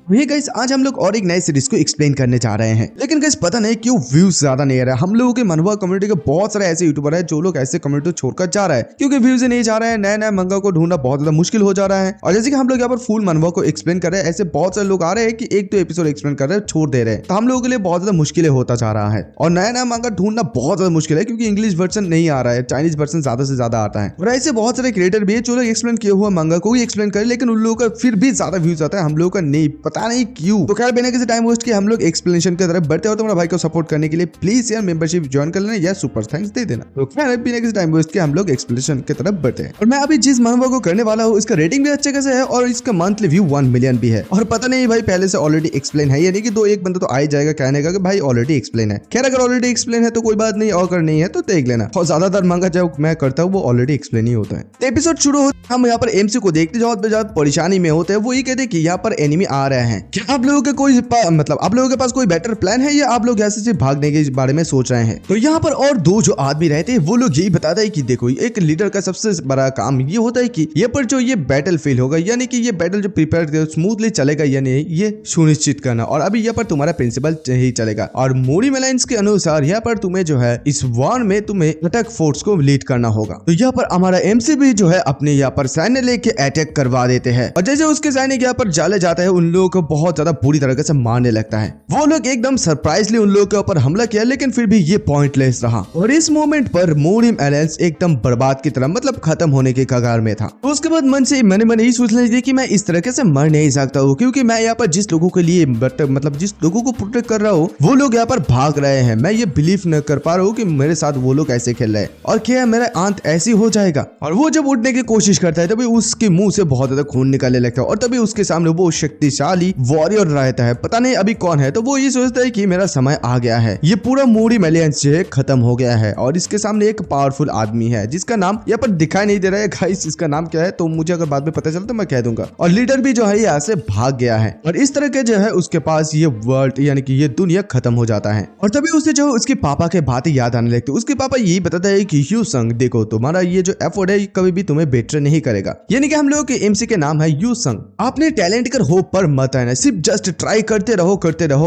वही गाइस आज हम लोग और एक नए सीरीज को एक्सप्लेन करने जा रहे हैं, लेकिन गाइस पता नहीं क्यों व्यूज ज्यादा नहीं आ रहा है। हम लोगों के मनवा कम्युनिटी के बहुत सारे ऐसे यूट्यूबर है जो लोग ऐसे कम्युनिटी छोड़कर जा रहा है क्योंकि व्यूज नहीं जा रहे हैं। नए नए मंगा को ढूंढना बहुत ज्यादा मुश्किल हो जा रहा है। और जैसे कि हम लोग यहाँ पर फुल मनवा को एक्सप्लेन कर रहे हैं, ऐसे बहुत सारे लोग आ रहे हैं कि एक दो एपिसोड एक्सप्लेन कर रहे हैं छोड़ दे रहे हैं, तो हम लोगों के लिए बहुत ज्यादा मुश्किल होता जा रहा है। और नया नया मंगा ढूंढना बहुत ज्यादा मुश्किल है क्योंकि इंग्लिश वर्जन नहीं आ रहा है, चाइनीज वर्जन ज्यादा से ज्यादा आता है। और ऐसे बहुत सारे क्रिएटर भी है जो लोग एक्सप्लेन किए हुआ मंगा को ही एक्सप्लेन करें, लेकिन उन लोगों का फिर भी ज्यादा व्यूज आता है, हम लोगों का नहीं, पता नहीं क्यों। तो खैर बिना किसी टाइम वेस्ट के हम लोग एक्सप्लेनेशन की तरफ बढ़ते हो। तो मेरा भाई को सपोर्ट करने के लिए प्लीज यार मेंबरशिप ज्वाइन कर लेना या सुपर थैंक्स दे देना। तो खैर बिना किसी टाइम वेस्ट के हम लोग एक्सप्लेनेशन की तरफ बढ़ते हैं। और मैं अभी जिस मनवा को करने वाला हूँ इसका रेटिंग भी अच्छे खासे है और इसका मंथली व्यू 1 मिलियन भी है। और पता नहीं भाई पहले से ऑलरेडी एक्सप्लेन है या नहीं, कि दो एक बंदा तो आ ही जाएगा कहने का कि भाई ऑलरेडी एक्सप्लेन है। खैर अगर ऑलरेडी एक्सप्लेन है तो कोई बात नहीं, और अगर नहीं है तो देख लेना। और ज्यादातर मंगा जो मैं करता हूँ वो ऑलरेडी एक्सप्लेन ही होता है। तो एपिसोड शुरू होता है, हम यहाँ पर एमसी को देखते ज्यादा परेशानी में होते हैं। वो ये कहते हैं कि यहाँ पर एनिमी आ रहे हैं। क्या आप लोगों के कोई मतलब आप लोगों के पास कोई बेटर प्लान है या आप लोग ऐसे से भागने के बारे में सोच रहे हैं? तो यहाँ पर और दो जो आदमी रहते हैं वो लोग यही बताते हैं कि देखो एक लीडर का सबसे बड़ा काम ये होता है कि ये पर जो ये बैटल फेल होगा, यानी कि ये बैटल जो प्रिपेयर स्मूथली चलेगा या नहीं ये सुनिश्चित करना। और अभी यहाँ पर तुम्हारा प्रिंसिपल ही चलेगा। और मोरिम अलायंस के अनुसार यहाँ पर तुम्हें जो है इस वॉर में तुम्हें अटैक फोर्स को लीड करना होगा। तो यहाँ पर हमारा एमसी भी जो है अपने यहाँ पर सैन्य लेके अटैक करवा देते हैं। और जैसे उसके सैनिक यहाँ पर जाले जाता है उन लोगों को बहुत ज्यादा बुरी तरह से मारने लगता है। वो लोग एकदम सरप्राइजली उन लोगों के ऊपर हमला किया, लेकिन फिर भी ये पॉइंटलेस रहा। और इस मोमेंट पर मोरिम अलायंस एकदम बर्बाद की तरह मतलब खत्म होने के कगार में था। तो उसके बाद मन से मैंने यही सोचने लगी कि मैं इस तरीके से मर नहीं सकता हूँ, क्योंकि मैं यहाँ पर जिस लोगों के लिए मतलब जिस लोगों को प्रोटेक्ट कर रहा हूँ वो लोग यहाँ पर भाग रहे हैं। मैं ये बिलीव न कर पा रहा हूँ कि मेरे साथ वो लोग ऐसे खेल रहे हैं और क्या मेरा अंत ऐसी हो जाएगा। और वो जब उठने की कोशिश करता है तभी उसके मुंह से बहुत ज्यादा खून निकलने लगता है और तभी उसके सामने वो शक्तिशाली वॉरियर रहता है, पता नहीं अभी कौन है। तो वो ये सोचता है कि मेरा समय आ गया है, ये पूरा मोरिम अलायंस जो है खत्म हो गया है। और इसके सामने एक पावरफुल आदमी है जिसका नाम यहाँ पर दिखाई नहीं दे रहा है गाइस, इसका नाम क्या है तो मुझे अगर बाद में पता चला तो मैं कह दूंगा। और लीडर भी जो है यहाँ से भाग गया है और इस तरह के जो है उसके पास ये वर्ल्ड यानी कि ये दुनिया खत्म हो जाता है। और तभी उसे जो उसके पापा के बातें याद आने लगती है। उसके पापा यही बताता है कि यू संग देखो तुम्हारा ये जो एफर्ट है कभी भी तुम्हें बेटर नहीं करेगा। यानी कि हम लोगों के एमसी के नाम है यू संग। आपने टैलेंट कर होप पर मत आना, सिर्फ जस्ट ट्राई करते रहो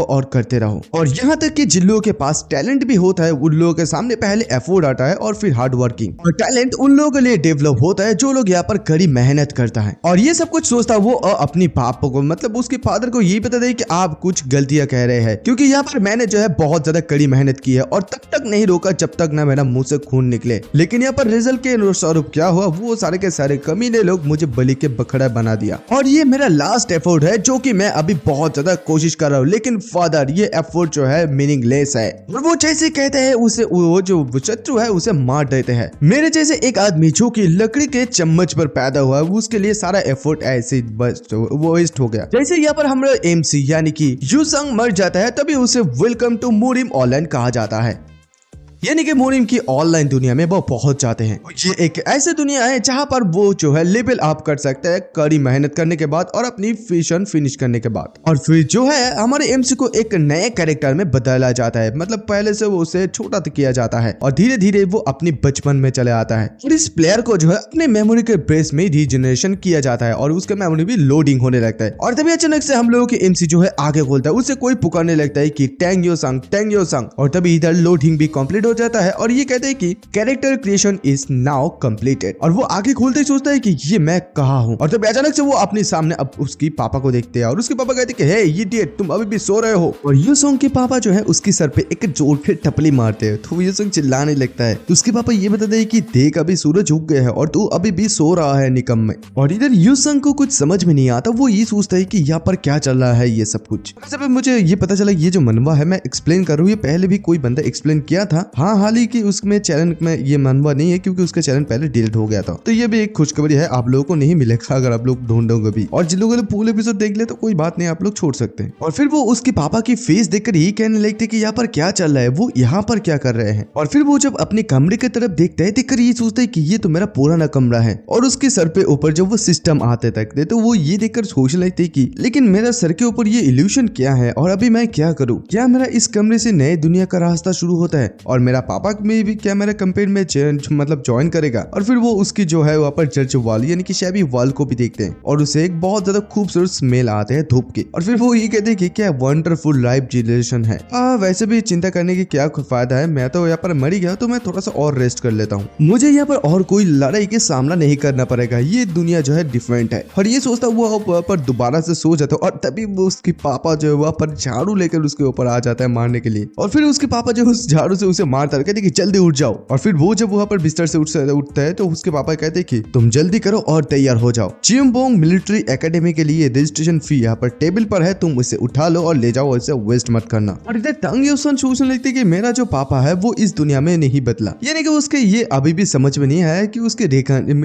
और करते रहो। और यहाँ तक कि जिन लोगों के पास टैलेंट भी होता है उन लोगों के सामने पहले एफर्ट आता है और फिर हार्ड वर्किंग। और टैलेंट उन लोगों के लिए डेवलप होता है जो लोग यहाँ पर कड़ी मेहनत करता है। और ये सब कुछ सोचता वो अपनी पापा को मतलब उसके फादर को यही बता दे कि आप कुछ गलतियां कह रहे हैं, क्योंकि यहाँ पर मैंने जो है बहुत ज्यादा कड़ी मेहनत की है और तब तक नहीं रोका जब तक ना मेरा मुंह से खून निकले। लेकिन यहाँ पर रिजल्ट के स्वरूप क्या हुआ, वो सारे के सारे कमीने लोग मुझे बलि के बखड़ा बना दिया। और ये मेरा लास्ट एफर्ट है जो कि मैं अभी बहुत ज्यादा कोशिश कर रहा हूँ, लेकिन फादर ये एफर्ट जो है मीनिंगलेस है। और वो जैसे कहते हैं उसे वो जो शत्रु है उसे मार देते हैं। मेरे जैसे एक आदमी जो कि लकड़ी के चम्मच पर पैदा हुआ उसके लिए सारा एफर्ट ऐसे वो वेस्ट हो गया। जैसे यहाँ पर हमारा एमसी यानी कि यू संग मर जाता है तभी उसे वेलकम टू मोरिम ऑनलाइन कहा जाता है, यानी कि मोरिम की ऑनलाइन दुनिया में वो पहुंच जाते हैं। ये एक ऐसी दुनिया है जहां पर वो जो है लेवल अप कर सकते हैं कड़ी मेहनत करने के बाद और अपनी मिशन फिनिश करने के बाद। और फिर जो है हमारे एमसी को एक नए कैरेक्टर में बदला जाता है, मतलब पहले से वो उसे छोटा किया जाता है और धीरे धीरे वो अपनी बचपन में चले आता है। और इस प्लेयर को जो है अपने मेमोरी के बेस में रीजनरेशन किया जाता है और उसका मेमोरी भी लोडिंग होने लगता है। और तभी अचानक से हम लोगों के एमसी जो है आगे खोलता है, उसे कोई पुकारने लगता है कि टैंग यो संग। और तभी इधर लोडिंग भी कंप्लीट हो जाता है और ये कहते हैं कि character creation is now completed. और वो आगे खोलते ही सोचता है कि ये मैं कहाँ हूँ। और तब अचानक से वो अपने सामने अब उसकी पापा को देखते हैं और उसके पापा कहते हैं कि हे इडियट तुम अभी भी सो रहे हो। और यू संग के पापा जो है उसकी सर पे एक जोर के टपली मारते हैं तो यू संग चिल्लाने लगता है। तो उसके पापा ये बताते हैं कि देख अभी सूरज उग गया है और तू अभी भी सो रहा है निकम में। और इधर यू संग को कुछ समझ में नहीं आता, वो ये सोचता है कि यहाँ पर क्या चल रहा है ये सब कुछ। मुझे ये पता चला ये जो मनवा है मैं एक्सप्लेन कर रहा हूँ ये पहले भी कोई बंदा एक्सप्लेन किया था। हाँ हाल ही कि उसमें चैनल में ये मनवा नहीं है क्योंकि उसका चैनल पहले डिलीट हो गया था। तो ये भी एक खुशखबरी है, आप लोगों को नहीं मिलेगा अगर आप लोग ढूंढोगे भी। और जिन लोगों ने पूरे एपिसोड देख ले तो कोई बात नहीं, आप लोग छोड़ सकते हैं। और फिर वो उसके पापा की फेस देखकर यही कहने लगते कि यहाँ पर क्या चल रहा है, वो यहाँ पर क्या कर रहे हैं। और फिर वो जब अपने कमरे की तरफ देखते हैं देखकर ये सोचते है कि ये तो मेरा पुराना कमरा है। और उसके सर पे ऊपर जब वो सिस्टम आते तक तो वो ये देखकर सोचने लगते कि लेकिन मेरा सर के ऊपर ये इल्यूशन क्या है और अभी मैं क्या करूँ, क्या मेरा इस कमरे से नए दुनिया का रास्ता शुरू होता है और मेरा पापा में भी क्या मेरा कंपेन में मतलब ज्वाइन करेगा। और फिर वो उसकी जो है वहाँ पर चर्च वॉल यानी कि शैबी वॉल को भी देखते हैं और उसे एक बहुत ज्यादा खूबसूरत स्मेल आते हैं धूप के। और फिर वो ये कहते हैं कि क्या वंडरफुल लाइफ जनरेशन है। वैसे भी चिंता करने की क्या फायदा है, मैं तो यहाँ पर मर ही गया तो मैं थोड़ा सा और रेस्ट कर लेता हूँ। मुझे यहाँ पर और कोई लड़ाई के सामना नहीं करना पड़ेगा, ये दुनिया जो है डिफरेंट है। और ये सोचता वो वहाँ पर दोबारा से सो जाता है और तभी वो उसके पापा जो है वहाँ पर झाड़ू लेकर उसके ऊपर आ जाता है मारने के लिए। और फिर उसके पापा जो उस झाड़ू से उसे मारता है, कहते कि जल्दी उठ जाओ। और फिर वो जब वहाँ पर बिस्तर से उठता है तो उसके पापा कहते हैं कि तुम जल्दी करो और तैयार हो जाओ। चियोंगबोंग मिलिट्री एकेडमी के लिए रजिस्ट्रेशन फी यहाँ पर टेबल पर है, तुम उसे उठा लो और ले जाओ, इसे वेस्ट मत करना। और इधर टंग यूसन सोचने लगती है कि मेरा जो पापा है वो इस दुनिया में नहीं बदला, यानी कि उसके ये अभी भी समझ में नहीं आया कि उसके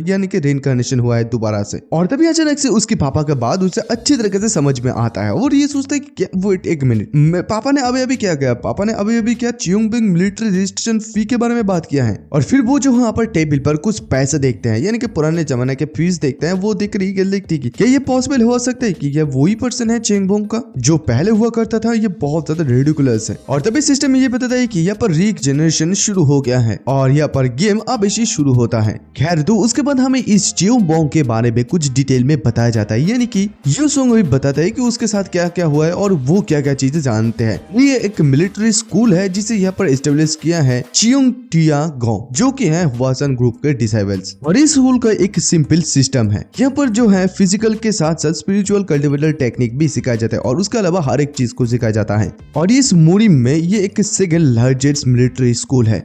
यानी कि रेइनकार्नेशन हुआ है दोबारा से। और तभी अचानक से उसके पापा के बाद उसे अच्छी तरीके से समझ में आता है और ये सोचता है कि वेट एक मिनट, पापा ने अभी क्या किया, पापा ने अभी क्या चियोंगबोंग मिलिट्री रजिस्ट्रेशन फी के बारे में बात किया है। और फिर वो जो वहाँ पर टेबल पर कुछ पैसे देखते हैं, यानी कि पुराने जमाने के फीस देखते हैं। वो देख रही देखती कि क्या ये पॉसिबल हो सकता है कि ये वही पर्सन है चियोंगबोंग का जो पहले हुआ करता था। ये बहुत ज्यादा रेडिकुलस है। और तभी सिस्टम में ये बताता है कि यहाँ पर रीजनरेशन शुरू हो गया है और यहाँ पर गेम अब इसी शुरू होता है। खैर तो उसके बाद हमें इस चियोंगबोंग के बारे में कुछ डिटेल में बताया जाता है, यानी कि यूसुंग भी बताता है कि उसके साथ क्या क्या हुआ है और वो क्या क्या चीजें जानते हैं। ये एक मिलिट्री स्कूल है जिसे यहाँ पर एस्टेब्लिश किया है चियोंगटियागोंग, जो कि है वासन ग्रुप के डिसाइबल्स। और इस स्कूल का एक सिंपल सिस्टम है, यहाँ पर जो है फिजिकल के साथ साथ स्पिरिचुअल कल्टिवेटर टेक्निक भी सिखाया जाता है और उसके अलावा हर एक चीज को सिखाया जाता है। और इस मुरिम में ये एक सेकंड लार्जेस्ट मिलिट्री स्कूल है।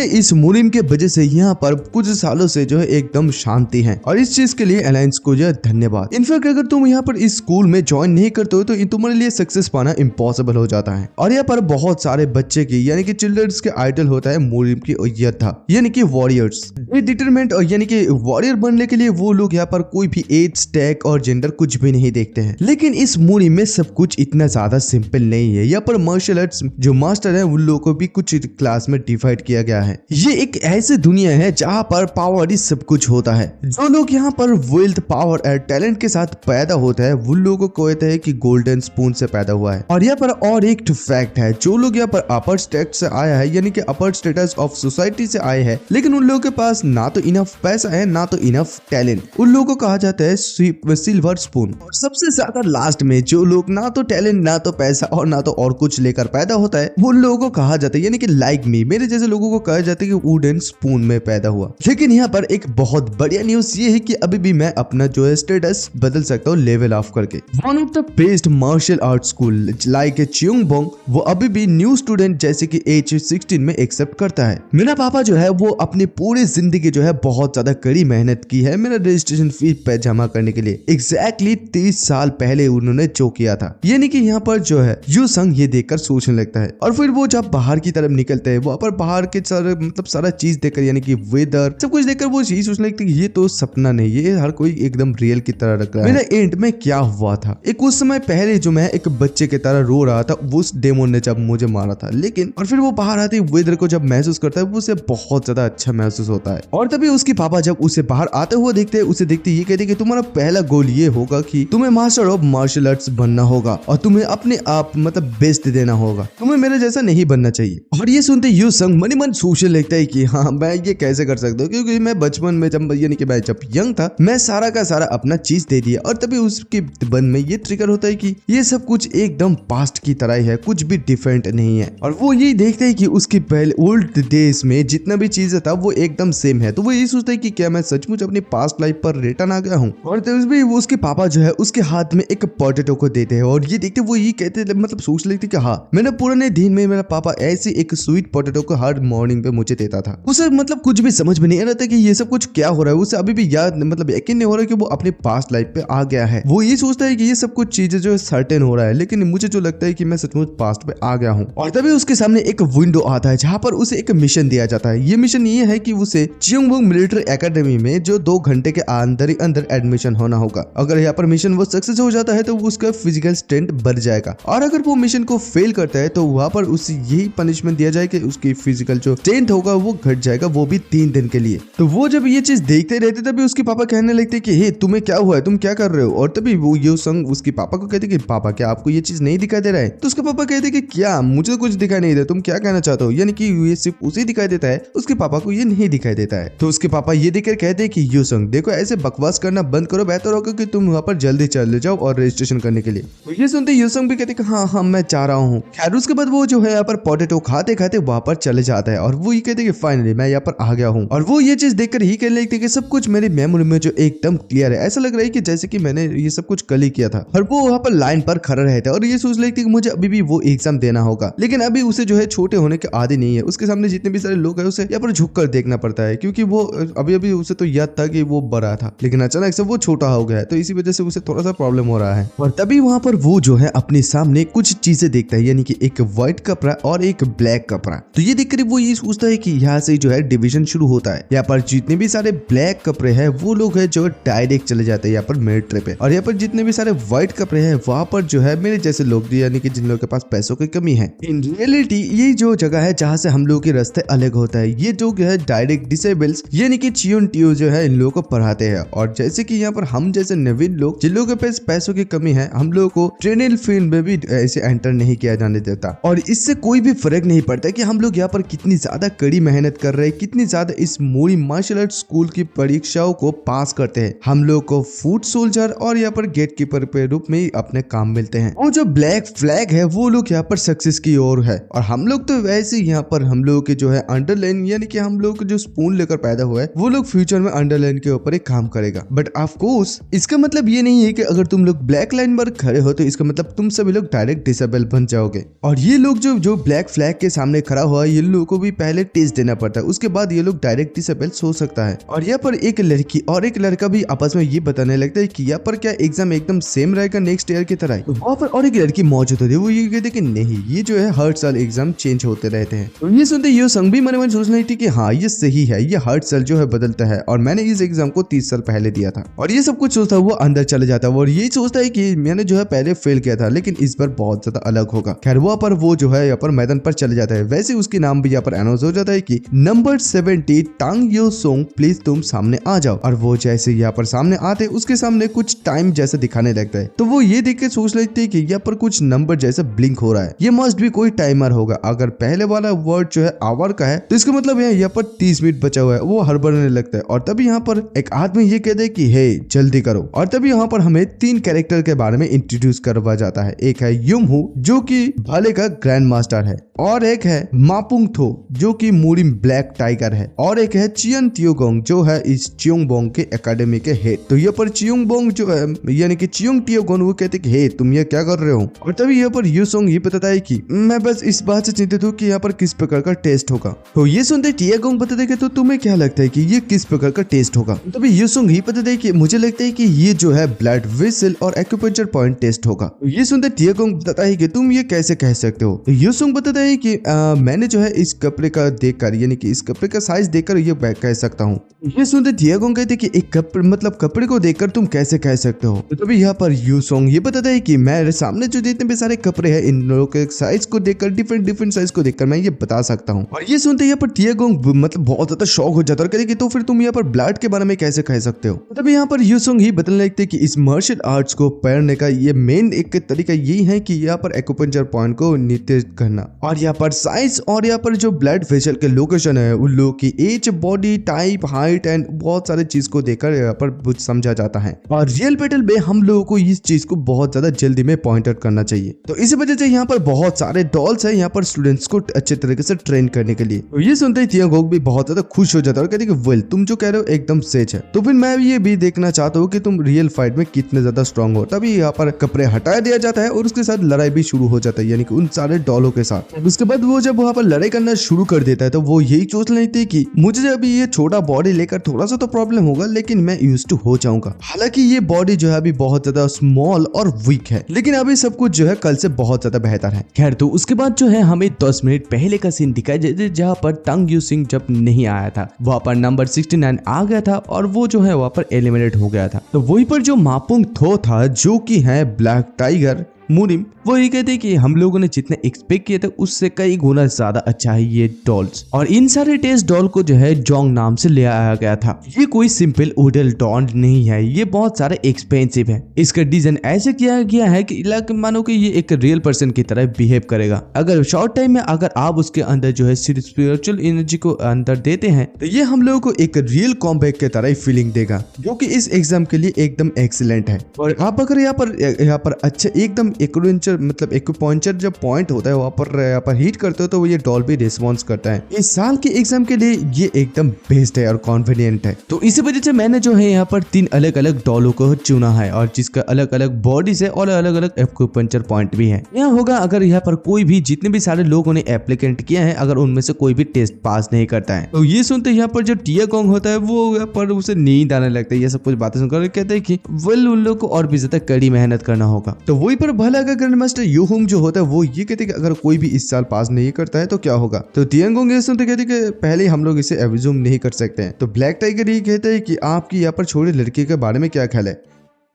इस मुरिम के वजह से यहाँ पर कुछ सालों से जो है एकदम शांति है और इस चीज के लिए अलायंस को जो धन्यवाद। इनफैक्ट अगर तुम यहाँ पर इस स्कूल में ज्वाइन नहीं करते हो तो तुम्हारे लिए सक्सेस पाना इम्पॉसिबल हो जाता है। और यहाँ पर बहुत सारे बच्चे की यानी कि चिल्ड्रंस के आइडल होता है मुरिम की योद्धा यानी कि वॉरियर्स। ये डिटरमेंट यानी कि वॉरियर बनने के लिए वो लोग यहाँ पर कोई भी एज, स्टैक और जेंडर कुछ भी नहीं देखते हैं। लेकिन इस मुरिम में सब कुछ इतना ज्यादा सिंपल नहीं है। यहाँ पर मार्शल आर्ट्स जो मास्टर है उन लोगों को भी कुछ क्लास में डिवाइड किया गया है। ये एक ऐसी दुनिया है जहाँ पर पावर ही सब कुछ होता है। जो लोग यहाँ पर वेल्थ, पावर और टैलेंट के साथ पैदा होता है उन लोगों को कहते हैं कि गोल्डन स्पून से पैदा हुआ है। और यहाँ पर और एक फैक्ट है, जो लोग यहाँ पर अपर स्टेटस से आया है यानी कि अपर स्टेटस ऑफ सोसाइटी से आए हैं लेकिन उन लोगों के पास ना तो इनफ पैसा है ना तो इनफ टैलेंट, उन लोगों को कहा जाता है सिल्वर स्पून। और सबसे ज्यादा लास्ट में जो लोग ना तो टैलेंट, ना तो पैसा और ना तो और कुछ लेकर पैदा होता है वो लोगों को कहा जाता है यानी कि लाइक मी, मेरे जैसे लोगों को कहा जाता है कि वुडन स्पून में पैदा हुआ। लेकिन यहाँ पर एक बहुत बढ़िया न्यूज ये है कि अभी भी मैं अपना जो है स्टेटस बदल सकता हूँ लेवल ऑफ करके। One of the best martial art school like Cheongbong वो अभी भी न्यू स्टूडेंट जैसे कि एज 16 में एक्सेप्ट करता है। मेरा पापा जो है वो अपनी पूरी जिंदगी जो है बहुत ज्यादा कड़ी मेहनत की है मेरा रजिस्ट्रेशन फी पे जमा करने के लिए। एग्जैक्टली 30 साल पहले उन्होंने जो किया था। यानी कि यहाँ पर जो है यूसुंग ये देखकर सोचने लगता है और फिर वो जब बाहर की तरफ निकलते हैं वहाँ पर बाहर के सारा चीज देखकर यानी कि वेदर सब कुछ देखकर वो यही सोचने लगते हैं कि ये तो सपना नहीं, ये हर कोई एकदम रियल की तरह लग रहा है। मेरा एंड में क्या हुआ था, एक उस समय पहले जो मैं एक बच्चे की तरह रो रहा था उस डेमोन ने जब मुझे मारा था। लेकिन और फिर वो बाहर आते वेदर को जब महसूस करता है उसे बहुत ज्यादा अच्छा महसूस होता है। और तभी उसके पापा जब उसे बाहर आते हुए देखते हैं उसे देखते ये कहते कि तुम्हारा पहला गोल ये होगा कि तुम्हें मास्टर ऑफ मार्शल आर्ट्स बनना होगा और तुम्हें अपने आप मतलब बेस्ट देना होगा, तुम्हें मेरे जैसा नहीं बनना चाहिए। और ये सुनते यूसुंग मन ही मन सोचने लगता है कि हाँ मैं ये कैसे कर सकता हूँ, क्योंकि मैं बचपन में जब यानी कि मैं जब यंग था मैं सारा का सारा अपना चीज दे दिया। और तभी उसके मन में ये ट्रिगर होता है कि ये सब कुछ एकदम पास्ट की तरह ही है, कुछ भी डिफरेंट नहीं है। और वो ये देखते है कि उसकी पहले ओल्ड डेज में जितना भी चीजें था वो एकदम सेम है। तो वो ये सोचता है कि क्या मैं सचमुच अपनी पास्ट लाइफ पर रिटर्न आ गया हूँ। और तभी उसके पापा जो है उसके हाथ में एक पोटैटो को देते हैं और ये देखते वो ये कहते मतलब सोच लेते कि हाँ मैंने पुराने दिन में मेरा पापा ऐसी एक स्वीट पोटैटो को हर मॉर्निंग पे मुझे देता था। उसे मतलब कुछ भी समझ में नहीं आ रहा था कि ये सब कुछ क्या हो रहा है। उसे अभी भी याद मतलब यकीन नहीं हो रहा है कि वो अपने पास्ट लाइफ पे आ गया है। वो ये सोचता है कि ये सब कुछ चीजें जो है सर्टेन हो रहा है, लेकिन मुझे जो लगता है कि मैं सचमुच पास्ट पे आ गया हूँ। और तभी उसके सामने एक विंडो आता है जहाँ पर उसे एक मिशन दिया जाता है। ये मिशन ये है कि उसे चियोंगबोंग मिलिट्री एकेडमी में जो 2 घंटे के अंदर ही अंदर एडमिशन होना होगा। अगर यहाँ पर मिशन वो सक्सेस हो जाता है तो उसका फिजिकल स्ट्रेंथ बढ़ जाएगा और अगर वो मिशन को फेल करता है तो वहाँ पर उसे यही पनिशमेंट दिया जाए कि उसकी फिजिकल जो स्ट्रेंथ होगा वो घट जाएगा, वो भी 3 दिन के लिए। तो वो जब ये चीज देखते रहते तभी उसके पापा कहने लगते कि हे तुम्हें क्या हुआ है, तुम क्या कर रहे हो। और तभी वो यूसुंग उसके पापा को कहते कि पापा क्या आपको ये चीज नहीं दिखाई दे रहा है। तो उसके पापा कहते कि क्या मुझे कुछ दिखाई नहीं दे, तुम क्या कहना चाहते हो। यानी कि ये सिर्फ उसे दिखाई देता है, उसके पापा को ये नहीं दिखाई देता है। तो उसके पापा ये देखकर कहते हैं कि यूसुंग देखो ऐसे बकवास करना बंद करो, बेहतर होगा कि तुम वहाँ पर जल्दी चले जाओ और रजिस्ट्रेशन करने के लिए। तो ये सुनते यूसुंग भी कहते कि हाँ मैं चाह रहा हूँ। खैर उसके बाद वो जो है यहाँ पर पोटैटो खाते खाते वहाँ पर चले जाता है और वो ये कहते कि फाइनली मैं यहाँ पर आ गया हूँ। और वो ये चीज देखकर ही कहने लगते कि सब कुछ मेरी मेमोरी में जो एकदम क्लियर है, ऐसा लग रहा है कि जैसे कि मैंने ये सब कुछ कल ही किया था। और वो वहाँ पर लाइन पर खड़ा रहता है और ये सोच लेते कि मुझे अभी भी वो एग्जाम देना होगा, लेकिन अभी उसे जो है छोटे होने के आदि नहीं है। उसके सामने जितने भी सारे लोग हैं उसे यहाँ पर झुक कर देखना पड़ता है, क्योंकि वो अभी उसे तो याद था कि वो बड़ा था, लेकिन अचानक से वो छोटा हो गया है, तो इसी वजह से उसे थोड़ा सा प्रॉब्लम हो रहा है। और तभी वहाँ पर वो जो है अपने सामने कुछ चीजें देखता है, यानी कि एक व्हाइट कपड़ा और एक ब्लैक कपड़ा। तो ये देखकर वो ये सोचता है कि यहाँ से जो है डिवीजन शुरू होता है। यहाँ पर जितने भी सारे ब्लैक कपड़े हैं वो लोग है जो डायरेक्ट चले जाते हैं यहाँ पर मिलिट्री पे, और यहाँ पर जितने भी सारे व्हाइट कपड़े हैं वहाँ पर जो है मेरे जैसे लोग, यानी कि जिन लोगों के पास पैसों की कमी है। इन रियलिटी ये जो जगह है जहाँ से हम लोगों के रास्ते अलग होता है, ये जो है डायरेक्ट डिसेबल्स यानी कि चियोन टियो जो है इन लोगों को पढ़ाते हैं। और जैसे कि यहाँ पर हम जैसे नवीन लोग जिन लोगों के पास पैसों की कमी है, हम लोगों को ट्रेनिंग फील्ड में भी ऐसे एंटर नहीं किया जाने देता। और इससे कोई भी फर्क नहीं पड़ता कि हम लोग यहाँ पर कितनी ज्यादा कड़ी मेहनत कर रहे हैं, कितनी ज्यादा इस मोरी मार्शल आर्ट स्कूल की परीक्षाओं को पास करते हैं। हम लोग को फूड सोल्जर और यहाँ पर गेट कीपर के रूप में अपने काम मिलते हैं। और जो ब्लैक फ्लैग है वो लोग यहाँ पर सक्सेस की ओर है, और हम लोग तो वैसे यहाँ पर हम लोग के जो है अंडरलाइन यानी कि हम लोग जो स्पून लेकर पैदा हुआ है वो लोग फ्यूचर में अंडरलाइन के ऊपर एक काम करेगा। बट ऑफ कोर्स इसका मतलब ये नहीं है कि अगर तुम लोग ब्लैक लाइन पर खड़े हो तो इसका मतलब तुम सभी लोग डायरेक्ट डिसेबल बन जाओगे। और ये लोग जो ब्लैक फ्लैग के सामने खड़ा हुआ है, ये लोगों को भी पहले टेस्ट देना पड़ता है, उसके बाद ये लोग डायरेक्ट डिसेबल हो सकता है। और यहाँ पर एक लड़की और एक लड़का भी आपस में ये बताने लगता है कि यहाँ पर क्या एग्जाम एकदम सेम रहेगा नेक्स्ट ईयर की तरह। वहाँ पर और एक लड़की मौजूद होती है, वो ये कहते कि नहीं, ये जो है हर साल एग्जाम चेंज होते रहते हैं। तो ये सुनते यूसुंग भी मन में सोच रही थी कि हाँ ये सही है, ये हर साल जो है बदलता है, और मैंने इस एग्जाम को 30 साल पहले दिया था। और ये सब कुछ सोचता वो अंदर चले जाता है और ये सोचता है कि मैंने जो है पहले फेल किया था, लेकिन इस बार बहुत ज्यादा अलग होगा। खैर वहाँ पर वो जो है यहाँ पर मैदान पर चले जाता है। वैसे उसके नाम भी यहाँ पर अनाउंस हो जाता है कि नंबर 70 टांग यूसुंग प्लीज तुम सामने आ जाओ। और वो जैसे यहाँ पर सामने आते उसके सामने कुछ टाइम जैसा दिखाने लगता है। तो वो ये देख के सोच लेते है कि यहाँ पर कुछ नंबर जैसा ब्लिंक हो रहा है, ये मस्ट भी कोई टाइमर होगा। अगर पहले वाला वर्ड जो है आवर का है तो इसका मतलब यहाँ पर 30 मिनट बचा हुआ है। वो हड़बड़ाने लगता है और तभी यहाँ पर एक आदमी ये कहते हैं कि हे जल्दी करो। और तभी यहाँ पर हमें 3 कैरेक्टर के बारे में इंट्रोड्यूस करवा जाता है। एक है युमहू जो कि भाले का ग्रैंड मास्टर है, और एक है मापुंग थो जो कि मूरी ब्लैक टाइगर है, और एक है चियन तियोगोंग जो है इस चियोंगबोंग के एकेडमी के हेड। तो यहाँ पर चियोंगबोंग जो है यानी कि चियोंग तियोगोंग वो कहते कि हे तुम ये क्या कर रहे हो। और तभी यहाँ पर यूसुंग ये बताता है कि मैं बस इस बात से चिंतित हूँ कि यहाँ पर किस प्रकार का टेस्ट होगा। तो ये सुनते तियोगोंग बताते कि तो तुम्हें क्या लगता है कि ये किस प्रकार का टेस्ट होगा। तभी यूसुंग ही बताते है कि मुझे लगता है कि ये जो है ब्लड वेसल और एक्यूपंक्चर पॉइंट टेस्ट होगा। तो ये सुनते तियोगोंग बताता है कि तुम ये कैसे कह सकते हो। तो यूसुंग बताता है कि मैंने जो है इस कपड़े का देखकर यानी कि इस कपड़े का साइज देखकर ये कह सकता हूँ। ये सुनते तियोगोंग कहते कि एक कपड़े को देखकर तुम कैसे कह सकते हो। तो तभी यहाँ पर यूसुंग ये बताता है कि मेरे सामने जो जितने भी सारे कपड़े हैं इन लोगों के साइज को देखकर डिफरेंट साइज को देखकर मैं ये बता सकता हूँ। और ये सुनते यहाँ पर तियोगोंग मतलब बहुत ज्यादा शॉक हो जाता है और कहते कि तो फिर तुम यहाँ पर ब्लड के बारे में कैसे कह सकते हो। तभी यहाँ पर यूसुंग ही बदलने लगते कि इस मार्शल आर्ट्स को पढ़ने का ये मेन एक तरीका यही है कि यहाँ पर एक्यूपंक्चर पॉइंट को निर्दिष्ट करना, और यहाँ पर साइज और यहाँ पर जो ब्लड वेसल के लोकेशन है उन लोगों की age, body type, height and बहुत सारे चीज को देखकर यहाँ पर कुछ समझा जाता है। और रियल बैटल में हम लोगों को इस चीज को बहुत ज्यादा जल्दी में पॉइंट आउट करना चाहिए। तो इसी वजह से यहाँ पर बहुत सारे डॉल्स है यहाँ पर स्टूडेंट्स को अच्छे तरीके से ट्रेन करने के लिए। तो ये सुनते ही तियोगोंग भी बहुत ज्यादा खुश हो जाता है और कहते कि वेल तुम जो कह रहे हो एकदम सच है, तो फिर मैं ये भी देखना चाहता हूँ कि तुम रियल फाइट में कितने ज्यादा स्ट्रॉन्ग हो। तभी यहाँ पर कपड़े हटा दिया जाता है और उसके साथ लड़ाई भी शुरू हो जाता है, यानी कि उन सारे डॉलों के साथ। उसके बाद वो जब वहाँ पर लड़ाई करना शुरू कर देता है तो वो यही सोच लेते कि मुझे अभी ये छोटा बॉडी लेकर थोड़ा सा तो प्रॉब्लम होगा, लेकिन मैं यूज्ड टू हो जाऊंगा। हालांकि ये बॉडी जो है अभी बहुत ज्यादा स्मॉल और वीक है, लेकिन अभी सब कुछ जो है कल से बहुत ज्यादा बेहतर है। खैर तो उसके बाद जो है हमें 10 मिनट पहले का सीन दिखाया जाता जहाँ पर टांग यूसुंग जब नहीं आया था, वहाँ पर नंबर 69 आ गया था और वो जो है वहाँ पर एलिमिनेट हो गया था। तो वहीं पर जो मापुंग थो था जो कि है ब्लैक टाइगर मुनिम वो ये कहते कि हम लोगों ने जितने एक्सपेक्ट किए थे उससे कई गुना ज्यादा अच्छा है ये डॉल्स। और इन सारे टेस्ट डॉल को जो है जोंग नाम से ले आया गया था। ये कोई सिंपल वुडन डॉल नहीं है, ये बहुत सारे एक्सपेंसिव है। इसका डिजाइन ऐसे किया गया है कि मानो कि ये एक रियल पर्सन की तरह बिहेव करेगा। अगर शॉर्ट टाइम में अगर आप उसके अंदर जो है स्पिरिचुअल एनर्जी को अंदर देते हैं तो ये हम लोगों को एक रियल कॉम्बैट की तरह फीलिंग देगा, जो कि इस एग्जाम के लिए एकदम एक्सीलेंट है। और आप अगर यहाँ पर अच्छे एकदम एक्वेंचर मतलब एक्यूपंक्चर जब पॉइंट होता है यहाँ पर हिट करते हो तो ये डॉल भी रिस्पॉन्स करता है। इस साल के एग्जाम के लिए ये एकदम बेस्ट है और कॉन्फिडेंट है। तो इसी वजह से मैंने जो है यहाँ पर 3 अलग अलग डॉलों को चुना है और जिसका अलग अलग बॉडीज है और अलग अलग एक्यूपंक्चर पॉइंट भी है। यहाँ होगा अगर यहाँ पर कोई भी जितने भी सारे लोगों ने एप्लीकेंट किया है अगर उनमें से कोई भी टेस्ट पास नहीं करता है तो ये सुनते यहाँ पर जो टियागोंग होता है वो यहाँ पर उसे नींद आने लगता है। ये सब कुछ बातें सुनकर कहते हैं कि वेल उन लोग को और भी ज्यादा कड़ी मेहनत करना होगा। तो वही पर भला अगर ग्रैंड मास्टर यूहुंग जो होता है वो ये कहते हैं कि अगर कोई भी इस साल पास नहीं करता है तो क्या होगा। तो टियागोंग ये सुनते कहते कि पहले हम लोग इसे एविज्यूम नहीं कर सकते हैं। तो ब्लैक टाइगर ये कहते हैं कि आपकी यहाँ पर छोटी लड़की के बारे में क्या ख्याल है।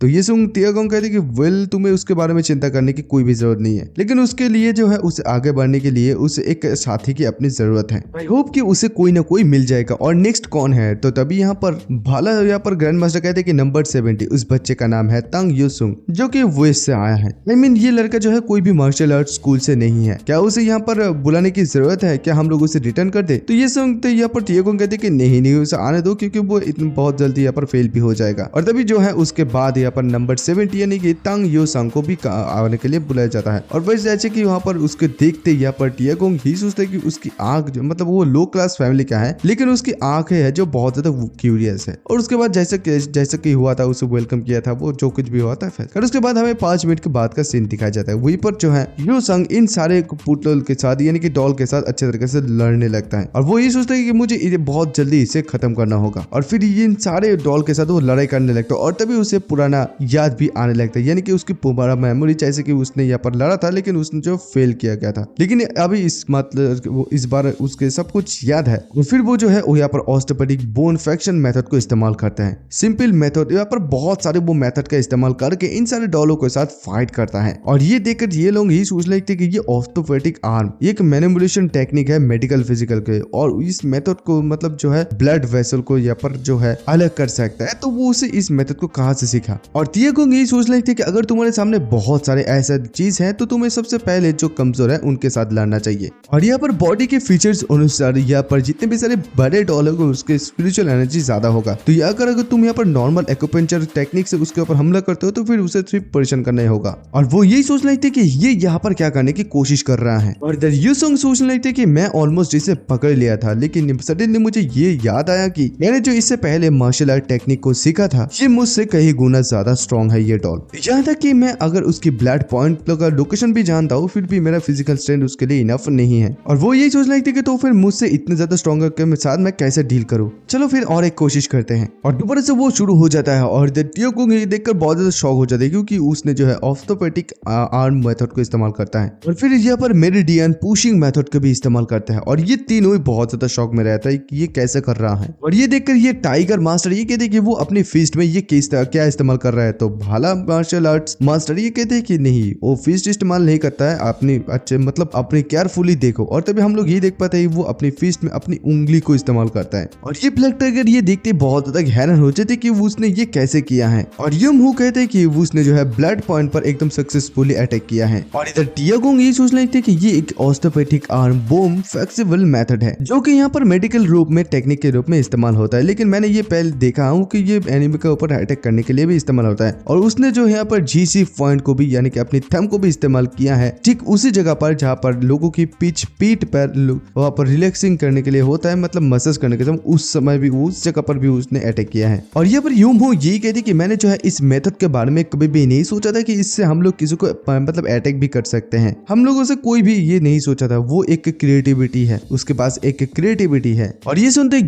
तो ये सुन टियागोंग कहते कि वेल तुम्हें उसके बारे में चिंता करने की कोई भी जरूरत नहीं है, लेकिन उसके लिए जो है उसे आगे बढ़ने के लिए उसे एक साथी की अपनी जरूरत है। आई होप कि उसे कोई ना कोई मिल जाएगा। और नेक्स्ट कौन है तो तभी यहाँ पर भाला यहाँ पर ग्रैंड मास्टर कहते कि नंबर 70 उस बच्चे का नाम है तंग यूसुंग जो कि वेस्ट से आया है। आई मीन ये लड़का जो है कोई भी मार्शल आर्ट स्कूल से नहीं है। क्या उसे यहाँ पर बुलाने की जरूरत है, क्या हम लोग उसे रिटर्न कर दे। तो ये सुनते यहाँ पर टियागोंग कहते कि नहीं उसे आने दो क्योंकि वो बहुत जल्दी यहाँ पर फेल भी हो जाएगा। और तभी जो है उसके बाद यहाँ पर नंबर 70 यानी कि तंग यूसुंग को भी आने के लिए बुलाया जाता है। और वैसे जैसे कि वहाँ पर उसके देखते यहाँ पर टियागोंग ही सोचते कि उसकी आंख जो मतलब वो लो क्लास फैमिली का है लेकिन उसकी आंख है जो बहुत ज्यादा क्यूरियस है। और उसके बाद जैसे कि हुआ था उसे वेलकम किया था वो जो कुछ भी हुआ था फिर उसके बाद हमें 5 मिनट के बाद का सीन दिखाया जाता है। वहीं पर जो है यूसुंग इन सारे पुतलों के साथ यानी कि डॉल के साथ अच्छे तरीके से लड़ने लगता है और वो ये सोचता है कि मुझे बहुत जल्दी इसे खत्म करना होगा। और फिर इन सारे डॉल के साथ वो लड़ाई करने लगता है और तभी उसे पुराना याद भी आने लगता है यानी कि उसकी पुराना मेमोरी जैसे कि उसने यहाँ पर लड़ा था लेकिन उसने जो फेल किया गया था लेकिन अभी इस बार उसके सब कुछ याद है। फिर वो जो है वो यहाँ पर ऑस्टियोपैथिक बोन फ्रैक्शन मेथड को इस्तेमाल करते हैं। सिंपल मेथड यहाँ पर बहुत सारे वो मेथड का इस्तेमाल करके इन सारे डॉलों के साथ फाइट करता है। और ये देखकर ये लोग ही सोच लेते कि ये ऑस्टियोपैथिक आर्म एक मैनिपुलेशन टेक्निक है मेडिकल फिजिकल के और इस मेथड को मतलब जो है ब्लड वेसल को यहाँ पर जो है अलग कर सकता है। तो वो उसे इस मेथड को कहाँ से सीखा। और टियागोंग यही सोच लेते कि अगर तुम्हारे सामने बहुत सारे ऐसा चीज है तो तुम्हें सबसे पहले जो कमजोर है उनके साथ लड़ना चाहिए। और यहाँ पर बॉडी के फीचर्स अनुसार यहाँ पर जितने भी सारे बड़े डॉल होंगे उसके स्पिरिचुअल एनर्जी ज्यादा होगा। तो अगर तुम यहाँ पर नॉर्मल एक्यूपंक्चर टेक्निक से उसके ऊपर हमला करते हो तो फिर उसे सिर्फ परेशान करना ही होगा। और वो यही सोच लेते कि ये यहाँ पर क्या करने की कोशिश कर रहा है। और इधर यूसुंग सोचने लगते कि मैं ऑलमोस्ट इसे पकड़ लिया था लेकिन सडनली मुझे ये याद आया कि मैंने जो इससे पहले मार्शल आर्ट टेक्निक को सीखा था ये मुझसे कई गुना ज्यादा स्ट्रॉन्ग है ये डॉल। यहाँ तक कि मैं अगर उसकी ब्लड पॉइंट का लोकेशन भी जानता हूँ फिर भी मेरा फिजिकल स्ट्रेंथ उसके लिए इनफ नहीं है। और वो यही सोचने लगती कि तो फिर मुझसे इतने ज्यादा स्ट्रॉन्गर के साथ मैं कैसे डील करूँ। चलो फिर और एक कोशिश करते हैं। और दोबारा से वो शुरू हो जाता है और टियागोंग ये देखकर बहुत ज्यादा शॉक हो जाता है क्योंकि उसने जो है ऑस्टियोपैथिक आर्म मेथड को इस्तेमाल करता है और फिर यहाँ पर मेरिडियन पुशिंग मेथड को भी इस्तेमाल करता है। और ये तीनों ही बहुत ज्यादा शॉक में रहता है कि ये कैसे कर रहा है। और ये देखकर ये टाइगर मास्टर ये कहते हैं कि वो अपनी फिस्ट में ये क्या इस्तेमाल कर रहा है। तो भाला मार्शल आर्ट्स मास्टर ये कहते हैं कि नहीं वो फिस्ट इस्तेमाल नहीं करता है अपनी अच्छे मतलब अपनी केयरफुली देखो। और तभी हम लोग ये देख पाते हैं वो अपनी फिस्ट में अपनी उंगली को इस्तेमाल करता है। और ये ब्लैक टाइगर ये देखते बहुत ज्यादा हैरान हो जाते कि उसने ये कैसे किया है। और यूमहू कहते हैं कि उसने जो है ब्लड पॉइंट पर एकदम सक्सेसफुली अटैक किया है। और इधर टियागोंग ये सोच लेते कि ये एक ऑस्टियोपैथिक आर्म बोम फ्लेक्सिबल मेथड है जो कि यहाँ पर मेडिकल रूप में टेक्निक के रूप में इस्तेमाल होता है। लेकिन मैंने ये पहले देखा हूँ कि ये एनिमी के ऊपर अटैक करने के लिए भी इस्तेमाल होता है। और उसने जो यहाँ पर जीसी पॉइंट को भी यानी कि अपनी थंब को भी इस्तेमाल किया है ठीक उसी जगह पर जहाँ पर लोगों की पीठ पर वहाँ पर रिलैक्सिंग करने के लिए होता है मतलब मसाज करने के समय उस समय भी उस जगह पर भी उसने अटैक किया है। और यहाँ पर यूमहू यही कहती कि मैंने जो है इस मेथड के बारे में कभी भी नहीं सोचा था कि इससे हम लोग किसी को मतलब अटैक भी कर सकते हैं। हम लोगों से कोई भी ये नहीं सोचा था। वो एक क्रिएटिविटी है, उसके पास एक क्रिएटिविटी है। और ये सुनते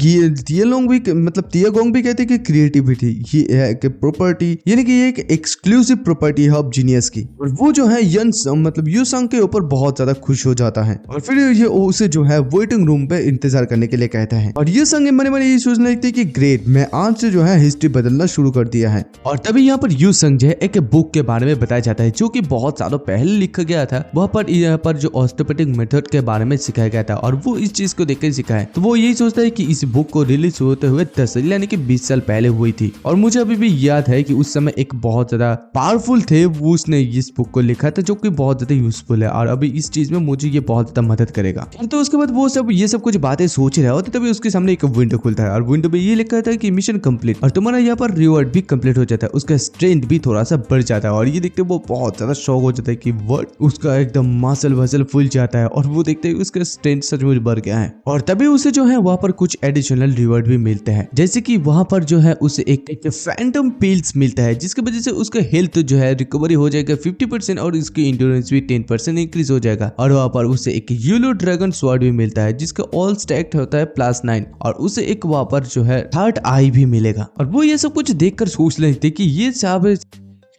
टियागोंग भी कहते कि क्रिएटिविटी ये है कि प्रॉपर्टी यानी कि एक एक्सक्लूसिव प्रॉपर्टी है अब जीनियस की। और वो जो है मतलब यूसंग के ऊपर बहुत ज्यादा खुश हो जाता है और फिर ये उसे जो है वेटिंग रूम पे इंतजार करने के लिए कहता है। और यूसंग मन में ये सोचने लगती है कि ग्रेट, मैं आज से जो है हिस्ट्री बदलना शुरू कर दिया है। और तभी यहाँ पर यूसंग जो है एक बुक के बारे में बताया जाता है जो कि बहुत सालों पहले लिखा गया था। वहाँ पर जो ऑस्टियोपैथिक मेथड के बारे में सिखाया गया था और वो इस चीज को देखकर सीखा है। तो वो यही सोचता है कि इस बुक को रिलीज होते हुए 10 साल यानी कि 20 साल पहले हुई थी। और मुझे अभी भी याद है कि उस समय एक बहुत ज्यादा पावरफुल थे वो उसने इस बुक को लिखा था जो कि बहुत ज्यादा यूजफुल है और अभी इस चीज में मुझे ये बहुत ज्यादा मदद करेगा। तो उसके बाद वो ये सब कुछ बातें सोच रहे होते तभी उसके सामने एक विंडो खुलता है और विंडो में ये लिखा था कि मिशन कंप्लीट और तुम्हारा यहाँ पर रिवॉर्ड भी कंप्लीट हो जाता है। उसका स्ट्रेंथ भी थोड़ा सा बढ़ जाता है और ये देखते वो बहुत ज्यादा शौक हो जाता है कि वर्ड उसका एकदम मसल फूल जाता है और वो देखते उसका स्ट्रेंथ सचमुच बढ़ गया है। और तभी उसे जो है वहाँ पर कुछ एडिशनल रिवॉर्ड भी मिलते हैं, जैसे कि वहाँ पर जो है उसे एक फैंटम पिल्स मिलता है जिसकी वजह से उसका हेल्थ जो है रिकवरी हो जाएगा 50% और उसकी इंड्योरेंस भी 10% इंक्रीज हो जाएगा। और वहाँ पर उसे एक येलो ड्रैगन स्वॉर्ड भी मिलता है जिसका ऑल स्टैक्ड होता है +9 और उसे एक वहाँ पर जो है थर्ड आई भी मिलेगा। और वो ये सब कुछ देखकर सोच लेते कि ये सब।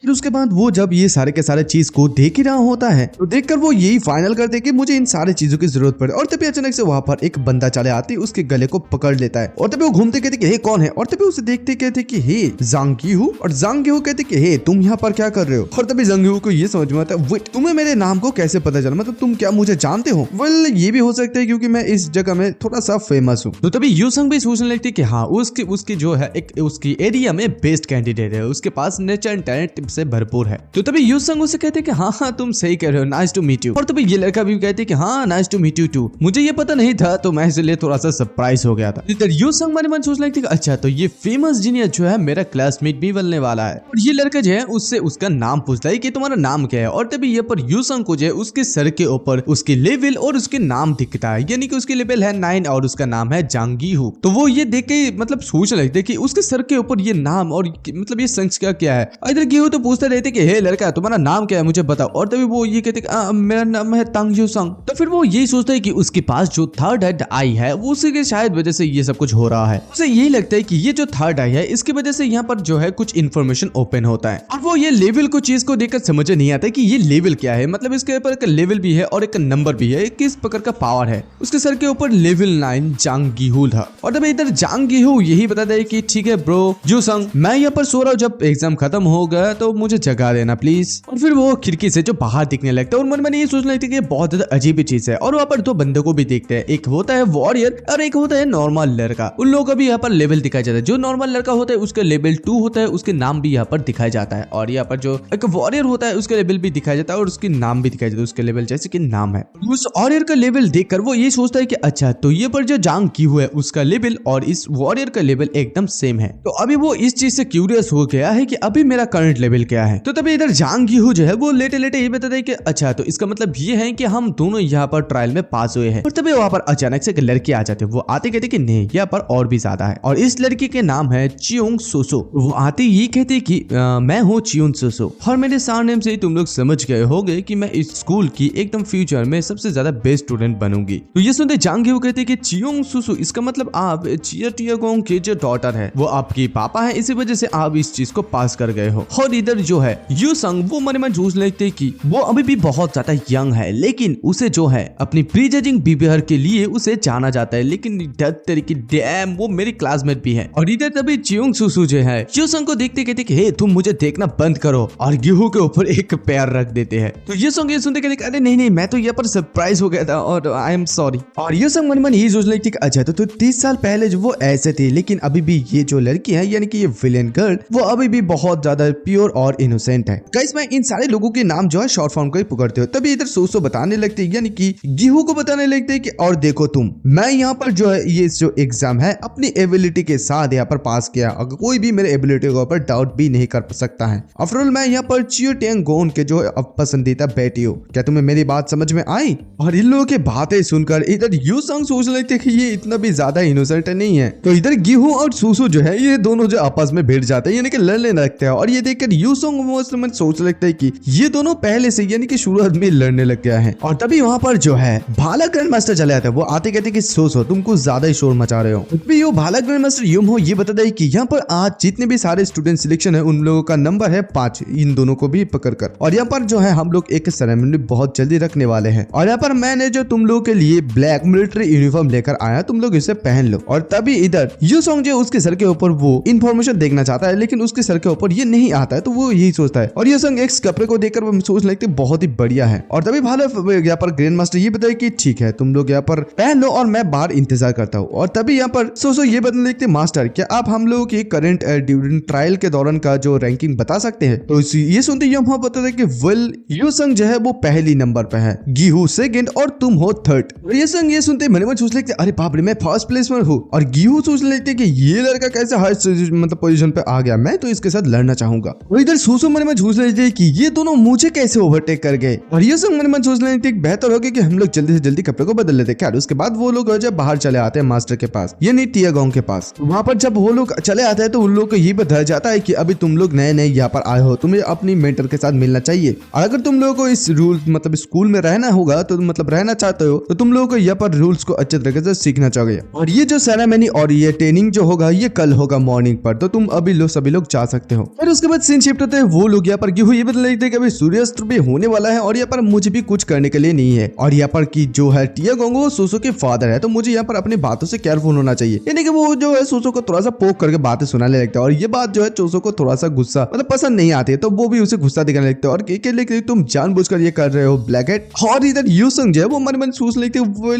फिर उसके बाद वो जब ये सारे के सारे चीज को देख ही रहा होता है तो देखकर वो यही फाइनल करते कि मुझे इन सारी चीजों की जरूरत पड़े। और तभी अचानक से वहां पर एक बंदा चले आते उसके गले को पकड़ लेता है और तभी वो घूमते कहते कि हे कौन है। और तभी उसे देखते कहते कि हे जांग यीहू। और जांग यीहू कहते कि हे तुम यहाँ पर क्या कर रहे हो। और तभी जांग यीहू को ये समझ में आता है वेट तुम्हें मेरे नाम को कैसे पता चला, मतलब तुम क्या मुझे जानते हो। वेल ये भी हो सकता है क्योंकि मैं इस जगह में थोड़ा सा फेमस हूँ। तो तभी यूसंग भी सोचने लगती है कि हाँ उसकी जो है एक उसकी एरिया में बेस्ट कैंडिडेट है, उसके पास नेचर एंड टैलेंट से भरपूर है। तो तभी यूसंग उसे कहते हैं कि हाँ तुम सही कह रहे हो, नाइस टू मीट यू। और तभी ये लड़का भी कहते हैं कि हाँ nice to meet you too, मुझे ये पता नहीं था तो मैं इसलिए थोड़ा सा सरप्राइज हो गया था। इधर यूसंग मन सोच लगती है अच्छा तो ये फेमस जीनियस जो है मेरा क्लासमेट भी बनने वाला है। और ये लड़का जो है उससे उसका नाम पूछता है कि तुम्हारा नाम क्या है। और तभी ये पर यूसंग को जो है उसके सर के ऊपर उसके लेवल और उसके नाम दिखता है, यानी कि उसकी लेवल है 9 और उसका नाम है जांग यीहू। तो वो ये देख के मतलब सोचने लगते कि उसके सर के ऊपर ये नाम और मतलब ये संख्या क्या है। इधर यीहू तो पूछते रहते कि हे लड़का तुम्हारा नाम क्या है मुझे बताओ। और तभी वो ये कहते मेरा नाम है तांग यूसंग। तो फिर वो यही सोचता है कि उसके पास जो थर्ड हेड आई है वो उसी के शायद वजह से ये सब कुछ हो रहा है। उसे यही लगता है कि ये जो थर्ड आई है इसकी वजह से यहाँ पर जो है कुछ इन्फॉर्मेशन ओपन होता है। और वो ये लेवल को चीज को देखकर समझ नहीं आता कि ये लेवल क्या है, मतलब इसके ऊपर एक लेवल भी है और एक नंबर भी है, किस प्रकार का पावर है। उसके सर के ऊपर लेवल 9 जांग यीहू था। और तभी इधर जांग यीहू यही बताता है कि ठीक है ब्रो यूसंग मैं यहाँ पर सो रहा हूँ, जब एग्जाम खत्म हो गया तो मुझे जगा देना प्लीज। और फिर वो खिड़की से जो बाहर दिखने लगता है और मन में ये सोचने लगता है कि बहुत ज्यादा अजीब चीज है। और वहाँ पर 2 बंदों को भी देखते हैं, एक होता है वॉरियर और एक होता है नॉर्मल लड़का। उन लोगों का भी यहाँ पर लेवल दिखाया जाता है। जो नॉर्मल लड़का होता है उसका लेवल 2 होता है, उसके नाम भी यहाँ पर दिखाया जाता है। और यहाँ पर जो एक वॉरियर होता है उसका लेवल भी दिखाया जाता है और उसके नाम भी दिखाया जाता है, उसके लेवल जैसे कि नाम है। उस वॉरियर का लेवल देखकर वो ये सोचता है कि अच्छा तो ये पर जो जांग यीहू है उसका लेवल और इस वॉरियर का लेवल एकदम सेम है। तो अभी वो इस चीज से क्यूरियस हो गया है कि अभी मेरा करंट लेवल क्या है। तो तभी इधर जांग यीहू जो है वो लेटे लेटे ये बताते हैं कि अच्छा तो इसका मतलब ये है कि हम दोनों यहाँ पर ट्रायल में पास हुए हैं। और तभी वहाँ पर अचानक से एक लड़की आ जाती है। वो आते कहते कि नहीं यहाँ पर और भी ज्यादा है और इस लड़की के नाम है चियोंग सोसो। वो आते ये कहते कि मैं हूँ चियोंग सोसो और मेरे सरनेम से तुम लोग समझ गए होंगे कि मैं इस स्कूल की एकदम फ्यूचर में सबसे ज्यादा बेस्ट स्टूडेंट बनूंगी। तो ये सुनते जांग यीहू कहते कि चियोंग सोसो इसका मतलब आप चिया टियागोंग के जो डॉटर है वो आपकी पापा है, इसी वजह से आप इस चीज को पास कर गए हो। और इधर जो है यूसंग वो मन में सोच लेते कि वो अभी भी बहुत ज्यादा यंग है लेकिन उसे जो है अपनी प्री जजिंग बिहेवियर के लिए उसे जाना जाता है, लेकिन डर तरीके डैम वो मेरी क्लासमेट भी है। और इधर तभी चियोंग सोसो जो है यूसंग को देखते कहते कि हे तुम मुझे देखना बंद करो और यीहू के ऊपर एक पैर रख देते हैं। तो यूसंग ये सुनते कहते अरे नहीं मैं तो यहाँ पर सरप्राइज हो गया था और आई एम सॉरी। और यूसंग मन मन यही सोच रही थी कि अच्छा तो 30 साल पहले जो वो ऐसे थे लेकिन अभी भी ये जो लड़की है यानी कि ये विलेन गर्ल वो अभी भी बहुत ज्यादा प्योर और इनोसेंट है। गाइस मैं इन सारे लोगों के नाम जो है शॉर्ट फॉर्म को ही पकड़ते हो। तभी इधर सोसो बताने लगते हैं यानी कि यीहू को बताने लगते हैं कि और देखो तुम मैं यहाँ पर जो है ये जो एग्जाम है अपनी एबिलिटी के साथ यहाँ पर पास किया, अगर कोई भी मेरे एबिलिटी के ऊपर डाउट भी नहीं कर सकता है। आफ्टर ऑल मैं यहाँ पर चियो टियांगोन के जो पसंदीदा बेटी हो। क्या तुम्हें मेरी बात समझ में आई। और इन लोगों की बातें सुनकर इधर यूसंग सोच लगते कि ये इतना भी ज्यादा इनोसेंट नहीं है। तो इधर यीहू और सोसो जो है ये दोनों जो आपस में भिड़ जाते हैं यानी कि लड़ने लगते हैं। और ये देखकर यूसुंग सोच लगता है कि ये दोनों पहले से यानी कि शुरुआत में लड़ने लग गया है। और तभी वहाँ पर जो है भाला ग्रैंड मास्टर चले आते हैं। वो आते कहते कि सो तुम कुछ ज्यादा ही शोर मचा रहे हो। यो भाला ग्रैंड मास्टर यूमहो ये बताता है कि यहाँ पर आज जितने भी सारे स्टूडेंट सिलेक्शन है उन लोगों का नंबर है 5, इन दोनों को भी पकड़कर। और यहाँ पर जो है हम लोग एक सेरेमनी बहुत जल्दी रखने वाले हैं। और यहाँ पर मैंने जो तुम लोग के लिए ब्लैक मिलिट्री यूनिफॉर्म लेकर आया, तुम लोग इसे पहन लो। और तभी इधर यूसोंग जो उसके सर के ऊपर वो इन्फॉर्मेशन देखना चाहता है, लेकिन उसके सर के ऊपर ये नहीं आता है, तो वो यही सोचता है। और यूसोंग एक कपड़े को देखकर वो सोच लगते बहुत ही बढ़िया है। और तभी भाला यहाँ पर ग्रैंड मास्टर ये बताए कि ठीक है तुम लोग यहाँ पर पहन लो और मैं बाहर इंतजार करता हूँ। और तभी यहाँ पर सोसो ये बदलने लगते मास्टर क्या आप हम लोगों की करंट ड्यूरिंग ट्रायल के दौरान का जो रैंकिंग बता सकते हैं। तो ये सुनते ही हम बताते कि वेल यूसंग जो है वो पहली नंबर पे है, गिहू सेकंड और तुम हो थर्ड। यूसंग ये सुनते मन में सोच लेते अरे बाप रे मैं फर्स्ट प्लेस पर हूँ। और गिहू सोच लेते कि ये लड़का कैसे हर मतलब पोजीशन पे आ गया, मैं तो इसके साथ लड़ना चाहूंगा। और इधर सोसो मन में सोच लेते कि ये दोनों मुझे कैसे ओवरटेक कर गए। और यूसंग मन में सोच लेते बेहतर होगा कि हम लोग जल्दी से जल्दी कपड़े को बदल लेते। क्या उसके बाद वो लोग जब बाहर चले आते हैं मास्टर के पास, ये नहीं टियागोंग के पास। वहां पर जब वो लोग चले आते हैं तो उन लोग को ये बताया जाता है कि अभी तुम लोग नए नए यहाँ पर आए हो, तुम्हें अपनी मेंटर के साथ मिलना चाहिए। और अगर तुम लोगों को इस रूल मतलब स्कूल में रहना होगा तो मतलब रहना चाहते हो तो तुम लोगों को यहाँ पर रूल्स को अच्छे तरीके से सीखना चाहिए। और ये जो सेरेमनी और ये ट्रेनिंग जो होगा ये कल होगा मॉर्निंग पर, तो तुम अभी लोग सभी लोग जा सकते हो। फिर उसके बाद सीन शिफ्ट होते हैं, वो लोग यहाँ पर ये बता लेते कि अभी सूर्यास्त भी होने वाला है और यहाँ पर मुझे भी कुछ करने के लिए नहीं है। और यहाँ पर की जो है टियागोंग वो सोसो के फादर है, तो मुझे यहाँ पर अपनी बातों से केयरफुल होना चाहिए। यानी कि वो जो है सोसो को थोड़ा सा पोक करके बातें सुनाने लगता है। और ये बात जो है सोसो को थोड़ा सा गुस्सा मतलब पसंद नहीं आती है, तो वो भी उसे गुस्सा दिखाने लगता है। और के तुम जानबूझकर ये कर रहे हो ब्लैक हेड। और इधर यूसंग जो है वो मन सोच लेते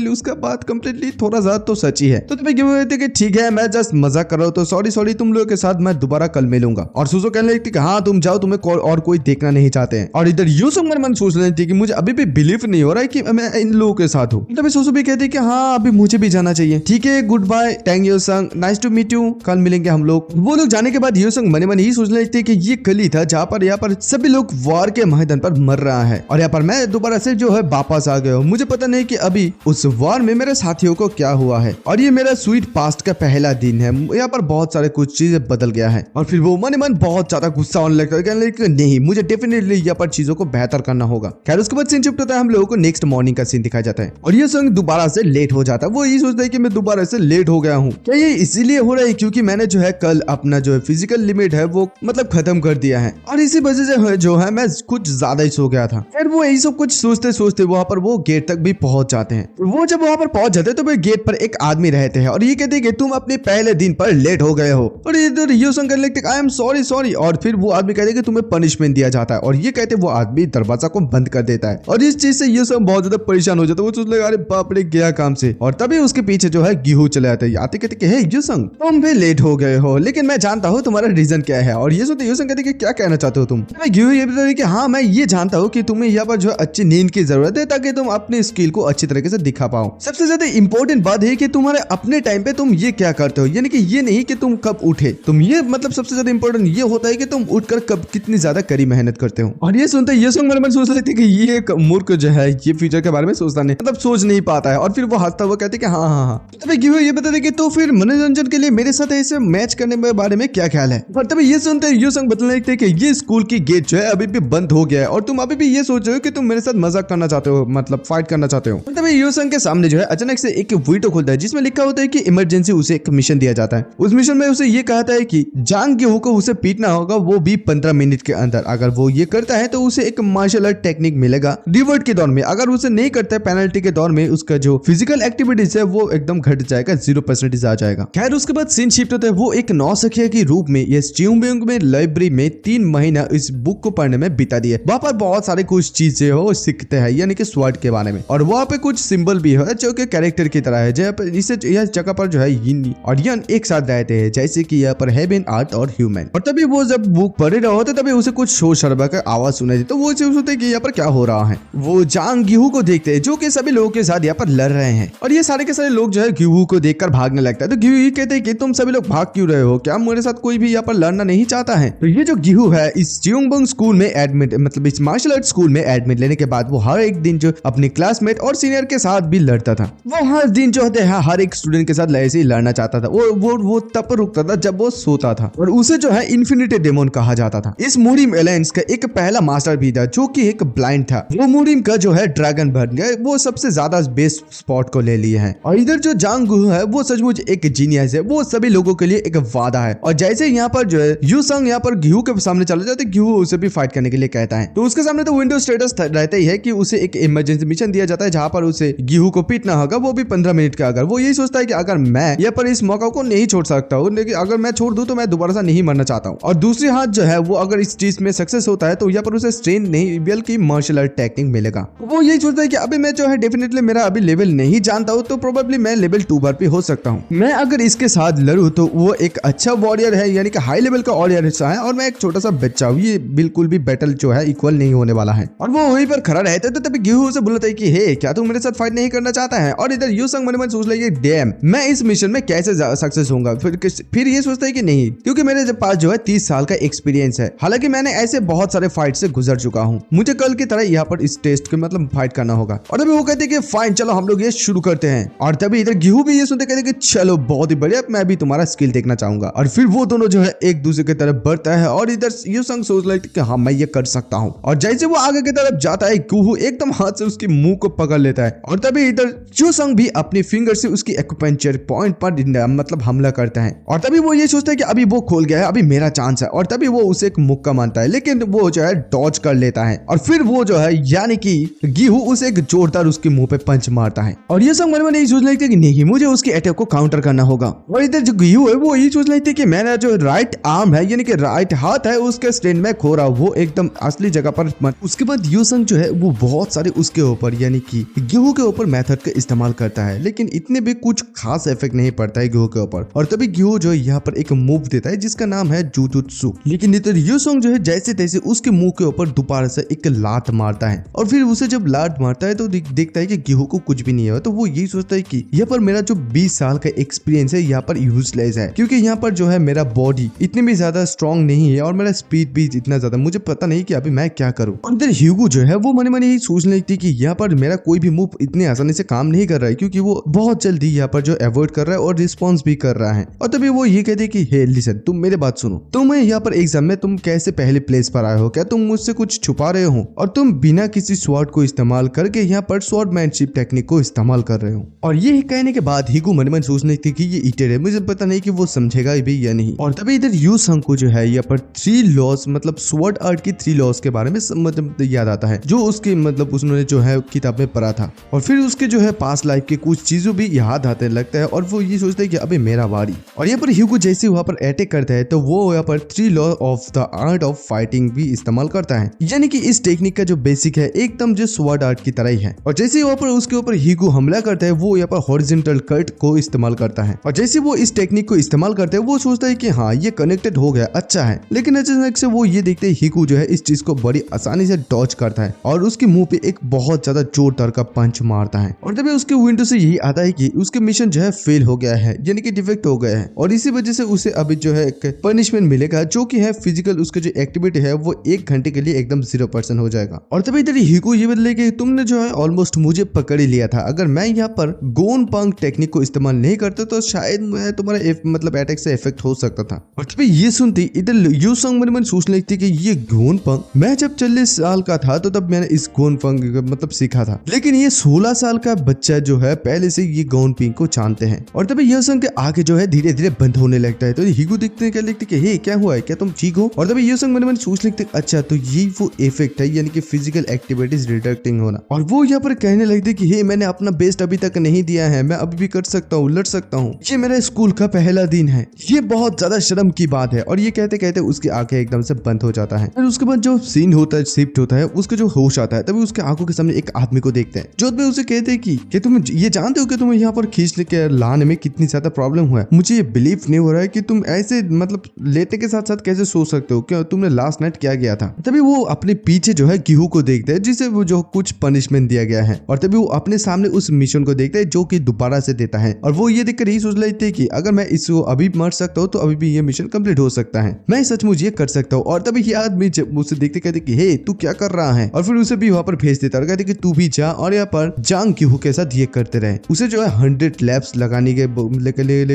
उसका बात कंप्लीटली थोड़ा सा तो सच्ची है। तो तुम्हें कहते कि ठीक है मैं जस्ट मजाक कर रहा हूँ, तो सॉरी तुम लोगों के साथ मैं दोबारा कल मिलूंगा। और सोसो कहने लगती कि हाँ तुम जाओ, तुम्हें और कोई देखना नहीं चाहते हैं। और इधर यूसंग मन सोच लेती कि मुझे अभी भी बिलीव नहीं हो रहा है कि मैं इन लोगों के साथ हूँ। तभी सोसो भी कहती कि हाँ अभी मुझे भी जाना चाहिए। ठीक है goodbye Tang Yusung, nice to meet you, कल मिलेंगे हम लोग। वो लोग जाने के बाद यूसंग मन ही सोचने लगते कि ये कल ही था जहाँ पर यहाँ पर सभी लोग वार के मैदान पर मर रहा है और यहाँ पर मैं दोबारा से जो है वापस आ गया हूँ। मुझे पता नहीं कि अभी उस वार में मेरे साथियों को क्या हुआ है और ये मेरा स्वीट पास्ट का पहला दिन है। यहाँ पर बहुत सारे कुछ चीजें बदल गया है। और फिर वो मन बहुत ज्यादा गुस्सा होने लगता है, कहने लगता है नहीं मुझे डेफिनेटली यहाँ पर चीजों को बेहतर करना होगा। खैर उसके बाद सीन शिफ्ट होता है, हम लोगों को नेक्स्ट मॉर्निंग का सीन दिखाया जाता है और ये संग दोबारा से लेट हो जाता है। वो ये सोचता है कि मैं दोबारा से लेट हो गया हूँ। क्या ये इसीलिए हो रहा है क्योंकि मैंने जो है कल अपना जो है फिजिकल लिमिट है वो मतलब खत्म कर दिया है और इसी वजह से जो है मैं कुछ ज्यादा ही सो गया था। फिर वो यही सब कुछ सोचते सोचते वहाँ पर वो गेट तक भी पहुंच जाते हैं। वो जब वहाँ पर पहुंच जाते हैं तो वो गेट पर एक आदमी रहते हैं और ये कहते हैं कि तुम अपने पहले दिन पर लेट हो गए हो। और इधर यूसंग कहने लगते आई एम सॉरी। और फिर वो आदमी कहते हैं कि तुम्हें पनिशमेंट दिया जाता है और ये कहते वो आदमी दरवाजा को बंद कर देता है। और इस चीज से यूसंग बहुत ज्यादा परेशान हो जाता है। वो सोचने लगा अरे बाप रे गया काम से। और तभी उसके पीछे जो है गिहू चले आते हैं। आते कहते हे यूसंग तुम भी लेट हो गए हो, लेकिन मैं जानता हूँ तुम्हारा रीजन क्या है। और ये सुनते यूसंग कहते कि क्या कहना चाहते हो तुम। गिहू ये बता कि हाँ मैं ये जानता हूँ कि तुम्हें यहाँ पर जो अच्छी नींद की जरूरत है ताकि तुम अपने स्किल को अच्छी तरीके से दिखा पाओ। सबसे ज्यादा इंपॉर्टेंट बात है कि तुम्हारे अपने टाइम पे तुम ये क्या करते हो, यानी कि ये नहीं कि तुम कब उठे, तुम ये मतलब सबसे ज्यादा इंपॉर्टेंट ये होता है कि तुम उठकर कब कितनी ज्यादा कड़ी मेहनत करते हो। और ये सुनते यूसंग मन में सोच रहे थे कि ये मूर्ख जो है ये फ्यूचर के बारे में सोचता नहीं मतलब सोच नहीं पाता है। और फिर वो हंसता हुआ कहते कि हाँ। तभी गिहू ये बता दे कि तो फिर मनोरंजन के लिए मेरे साथ ऐसे मैच करने के बारे में क्या ख्याल है। और तभी ये सुनते यूसंग बताने लगते कि ये स्कूल की गेट जो है अभी भी बंद हो गया है और तुम अभी भी ये सोच रहे हो कि तुम मेरे साथ मजाक करना चाहते हो, मतलब फाइट करना चाहते हो। तभी यूसंग के सामने जो है अचानक से एक वीडियो खुलता है जिसमें लिखा होता है कि इमरजेंसी उसे एक मिशन दिया जाता है। उस मिशन में उसे ये कहता है कि जांग गिहू को उसे पीटना होगा, वो भी 15 मिनट के अंदर। अगर वो ये करता है तो उसे एक मार्शल आर्ट टेक्निक मिलेगा रिवर्ट के दौर में। अगर उसे नहीं करता है पेनल्टी के दौर में उसका जो फिजिकल एक्टिविटीज है वो एकदम घट जाएगा, 0% आ जाएगा। खैर उसके बाद सीन शिफ्ट होता है, वो एक नौसिखिया के रूप में ये च्यूंगबिंग में लाइब्रेरी में 3 महीना इस बुक को पढ़ने में बिता दिए। वहाँ पर बहुत सारे कुछ चीजें हो सीखते हैं यानी कि स्वॉर्ड के बारे में। और वहाँ पे कुछ सिंबल भी है जो कि कैरेक्टर की तरह है, इसे यह जगह पर जो है यिन और यन एक साथ रहते हैं, जैसे कि यहाँ पर हेवन अर्थ और ह्यूमन। और तभी वो जब बुक पढ़ रहा होता तभी उसे कुछ शोर शराबा का आवाज सुनाई देती, तो वो सोचते हैं कि यहाँ पर क्या हो रहा है। वो जांग गिहू को देखते हैं जो कि सभी लोगों के साथ यहाँ पर लड़ रहे हैं और ये सारे के सारे लोग जो है गिहू को देखकर भागने लगता है। तो गिहू ये कहते हैं कि तुम सभी लोग भाग क्यों रहे हो, क्या मेरे साथ कोई भी यहाँ पर लड़ना नहीं चाहता है। तो ये जो गिहू है इस च्यूंगबिंग स्कूल में एडमिट मतलब इस मार्शल आर्ट स्कूल में एडमिट लेने के बाद वो हर एक दिन जो अपने क्लासमेट और सीनियर के साथ भी लड़ता था। वो हर दिन जो होते हैं हर एक स्टूडेंट के साथ ऐसे ही लड़ना चाहता था। वो तब रुकता था जब वो सोता था और उसे जो है इन्फिनिटी डेमोन कहा कहा जाता था। इस मूरिम एलायंस का एक पहला मास्टर भी था जो कि एक ब्लाइंड था। वो मूरिम का जो है ड्रैगन बन गए, वो सबसे ज्यादा बेस्ट स्पॉट को ले लिए हैं। और इधर जो जांग गुहू है वो सचमुच एक जीनियस है, वो सभी लोगों के लिए एक वादा है। और जैसे यहाँ पर जो है यू संग यहाँ पर गिहू के सामने चला जाता है, गिहू उसे भी फाइट करने के लिए कहता है। तो उसके सामने तो विंडो स्टेटस रहता ही है कि उसे एक इमरजेंसी मिशन दिया जाता है जहां पर उसे गिहू को पीटना होगा, वो भी 15 मिनट का। अगर वो यही सोचता है कि अगर मैं यहाँ पर इस मौका को नहीं छोड़ सकता हूँ, लेकिन अगर मैं छोड़ दूं तो मैं दोबारा से नहीं मरना चाहता हूँ। और दूसरी हाथ जो है वो अगर इस चीज में सक्सेस होता है तो यहाँ पर उसे स्ट्रेन नहीं बल्कि मार्शल आर्ट टेक्निक मिलेगा। वो यही सोचता है कि अभी मैं जो है डेफिनेटली मेरा अभी लेवल नहीं जानता हूँ, तो प्रोबेबली मैं लेवल 2 पर भी हो सकता हूँ। मैं अगर इसके साथ लड़ू तो वो एक अच्छा वॉरियर है, यानी कि हाई लेवल का वॉरियर हिस्सा है, और मैं एक छोटा सा बच्चा हूँ। ये बिल्कुल भी बैटल जो है इक्वल नहीं होने वाला है। और वो वहीं पर खड़ा रहता है तो तभी गिहू से बोलता है कि हे क्या तू मेरे साथ फाइट नहीं करना चाहता है। और इधर यू संग मन में सोच रहा है डैम मैं इस मिशन में कैसे सक्सेस होऊंगा। फिर ये सोचता है कि नहीं, क्योंकि मेरे पास जो है 30 साल का एक्सपीरियंस है। हालांकि मैंने ऐसे बहुत सारे फाइट से गुजर चुका हूँ, मुझे कल की तरह यहाँ पर इस टेस्ट के मतलब फाइट करना होगा। और तभी वो कहते हैं कि फाइन चलो हम लोग ये शुरू करते हैं। और तभी इधर गिहू भी ये सुनते कहते हैं कि चलो बहुत ही बढ़िया, मैं भी तुम्हारा स्किल देखना चाहूंगा। और फिर वो दोनों जो है एक दूसरे की तरफ बढ़ता है और इधर यू संग सोच रहा है कि हाँ मैं ये कर सकता हूँ। और जैसे वो आगे की तरफ जाता है गिहू एकदम हाथ से उसकी मुंह को पकड़ लेता है। और तभी इधर यू संग भी अपनी फिंगर से उसकी एक्यूपेंचर पॉइंट पर मतलब हमला करता है। और तभी वो ये सोचता है कि अभी वो खोल गया है, अभी मेरा चांस है। और तभी वो उसे एक मुक्का मानता है, लेकिन वो जो है डॉज कर लेता है। और फिर वो जो है यानी कि गिहू उसे एक जोरदार उसके मुंह पे पंच मारता है। और ये संग मन में यही सोच लेते कि नहीं मुझे उसके अटैक को काउंटर करना होगा। और इधर जो गिहू है वो यही सोच लेते कि मेरा जो राइट आर्म है यानी कि राइट हाथ है उसके स्ट्रेंथ में खो रहा, वो एकदम असली जगह पर मत। उसके बाद यू संग जो है वो बहुत सारे उसके ऊपर यानी कि गिहू के ऊपर मेथड का इस्तेमाल करता है, लेकिन इतने भी कुछ खास इफेक्ट नहीं पड़ता है गिहू के ऊपर। और तभी गिहू जो है यहाँ पर एक मूव देता है जिसका नाम है जुजुत्सु। लेकिन इधर यू संग जो है जैसे तैसे उसके मुंह के ऊपर दोबारा से एक लात मारता है। और फिर उसे जब लात मारता है तो देखता है कि गिहू को कुछ भी नहीं है। तो वो यही सोचता है कि यहाँ पर मेरा जो 20 साल का एक्सपीरियंस है यहाँ पर यूजलेस है, क्योंकि यहाँ पर जो है मेरा बॉडी इतनी भी ज्यादा स्ट्रॉन्ग नहीं है और मेरा स्पीड भी इतना ज्यादा, मुझे पता नहीं कि अभी मैं क्या करूँ। और इधर ह्यूगो जो है वो मन में यही सोच लेती कि यहाँ पर मेरा कोई भी मूव इतनी आसानी से काम नहीं कर रहा है, क्योंकि वो बहुत जल्दी यहाँ पर जो अवॉइड कर रहा है और रिस्पॉन्स भी कर रहा है। और तभी वो ये कहते कि हे लिसन तुम मेरे बात सुनो, तुम यहाँ पर एग्जाम में तुम कैसे पहले प्लेस पर आए हो, क्या तुम मुझसे कुछ छुपा रहे हो? और तुम बिना किसी स्वॉर्ड को इस्तेमाल करके यहाँ पर स्वॉर्डमैनशिप टेक्निक को इस्तेमाल कर रहे हो। और ये कहने के बाद हीगो मन में सोचने थी कि ये ईटर है, मुझे पता नहीं कि वो समझेगा भी या नहीं। और तभी इधर यू संग को जो है यहाँ पर 3 लॉस मतलब स्वॉर्ड आर्ट की 3 लॉस के बारे में मतलब याद आता है, जो उसके मतलब उसने जो है किताब में पढ़ा था। और फिर उसके जो है पास लाइफ के कुछ चीजों भी याद आते लगता है और वो ये सोचता है कि अबे मेरा बारी। और यहाँ पर ह्यूगो जैसे वहां पर अटैक करता है तो वो यहाँ पर 3 law of the art of fighting भी इस्तेमाल करता है, यानी कि इस टेक्निक का जो बेसिक है एकदम जो स्वॉर्ड आर्ट की तरह ही है। और जैसे वहां पर उसके ऊपर ह्यूगो हमला करता है वो यहाँ पर हॉरिजॉन्टल कट को इस्तेमाल करता है। और जैसे वो इस टेक्निक को इस्तेमाल करते हैं वो सोचता है कि हाँ ये कनेक्टेड हो गया, अच्छा है। लेकिन अचानक से वो ये देखते हैं ह्यूगो जो है इस चीज को बड़ी आसानी से डॉज करता है और उसके मुंह पे एक बहुत ज्यादा जोरदार का पंच मारता है। और तभी उसके विंडो से यही आता है कि उसके मिशन जो है फेल हो गया है, यानी कि डिफेक्ट हो गया है। और इसी वजह से उसे अभी जो है एक पनिशमेंट मिलेगा, जो कि है फिजिकल उसका जो एक्टिविटी है वो 1 घंटे के लिए एकदम 0% हो जाएगा। और तभी इधर ह्यूगो ये बदले कि तुमने जो है ऑलमोस्ट मुझे पकड़ ही लिया था, अगर मैं यहाँ पर गोन पंक टेक्निक को इस्तेमाल नहीं करता तो शायद मैं तुम्हारे मतलब अटैक से इफेक्ट हो सकता था। और तभी ये सुनती इधर यू संग मन सोच लेती कि ये गोन पंक मैं जब 40 साल का था तो तब मैंने इस गोन पंक मतलब सीखा था, लेकिन ये 16 साल का बच्चा जो है पहले से ये गोन पिंक को जानते हैं। और तभी यू संग के आगे जो है धीरे धीरे बंद होने लगता है। तो ह्यूगो देखते हैं क्या लिखते कि हे क्या हुआ है, क्या तुम ठीक हो? और तभी यू संग मन सोच लेते अच्छा तो ये वो इफेक्ट है, यानी कि फिजिकल एक्टिविटीज रिडक्टिंग होना। और वो यहाँ पर कहने लगते कि हे मैंने अपना बेस्ट अभी तक नहीं दिया है, मैं अभी भी कर सकता हूँ, लड़ सकता हूँ, ये मेरा स्कूल का पहला दिन है, ये बहुत ज्यादा शर्म की बात है। और ये कहते कहते उसकी आंखें एकदम से बंद हो जाता है। फिर उसके बाद जो सीन होता है शिफ्ट होता है, उसका जो होश आता है तभी उसके आंखों के सामने एक आदमी को देखते हैं जो उसे कहते हैं कि तुम ये जानते हो कि तुम्हें यहाँ पर खींच के लाने में कितनी ज्यादा प्रॉब्लम हुआ है, मुझे ये बिलीव नहीं हो रहा है कि तुम ऐसे मतलब लेटे के साथ साथ कैसे सो सकते हो, क्या तुमने लास्ट नाइट क्या किया था? तभी वो अपने पीछे जो है गिहू को देखते हैं जिसे वो जो कुछ पनिशमेंट दिया गया है। और तभी वो अपने सामने उस मिशन को देखते हैं जो कि दोबारा से देता है। और वो ये देखकर यही सोच लेते हैं कि अगर मैं इसको अभी मर सकता हूँ तो अभी भी ये मिशन कंप्लीट हो सकता है, मैं सचमुच ये कर सकता हूँ। और तभी ये आदमी उसे देखते कहते कि हे तू क्या कर रहा है, और फिर उसे भी वहां पर भेज देता और कहते कि तू भी जा और यहाँ पर जांग गिहू के साथ ये करते रहे। उसे जो है 100 लैप्स लगाने के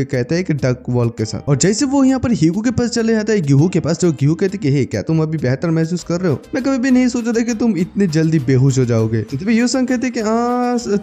कहते हैं कि डक वॉल के साथ। और जैसे वो यहाँ पर ह्यूगो के पास चले जाता है गिहू के पास जो घीहू कहती कि हे क्या तुम अभी बेहतर महसूस कर रहे हो? मैं कभी भी नहीं सोचा था कि तुम इतने जल्दी बेहोश हो जाओगे। तो तभी यूसंग कहते कि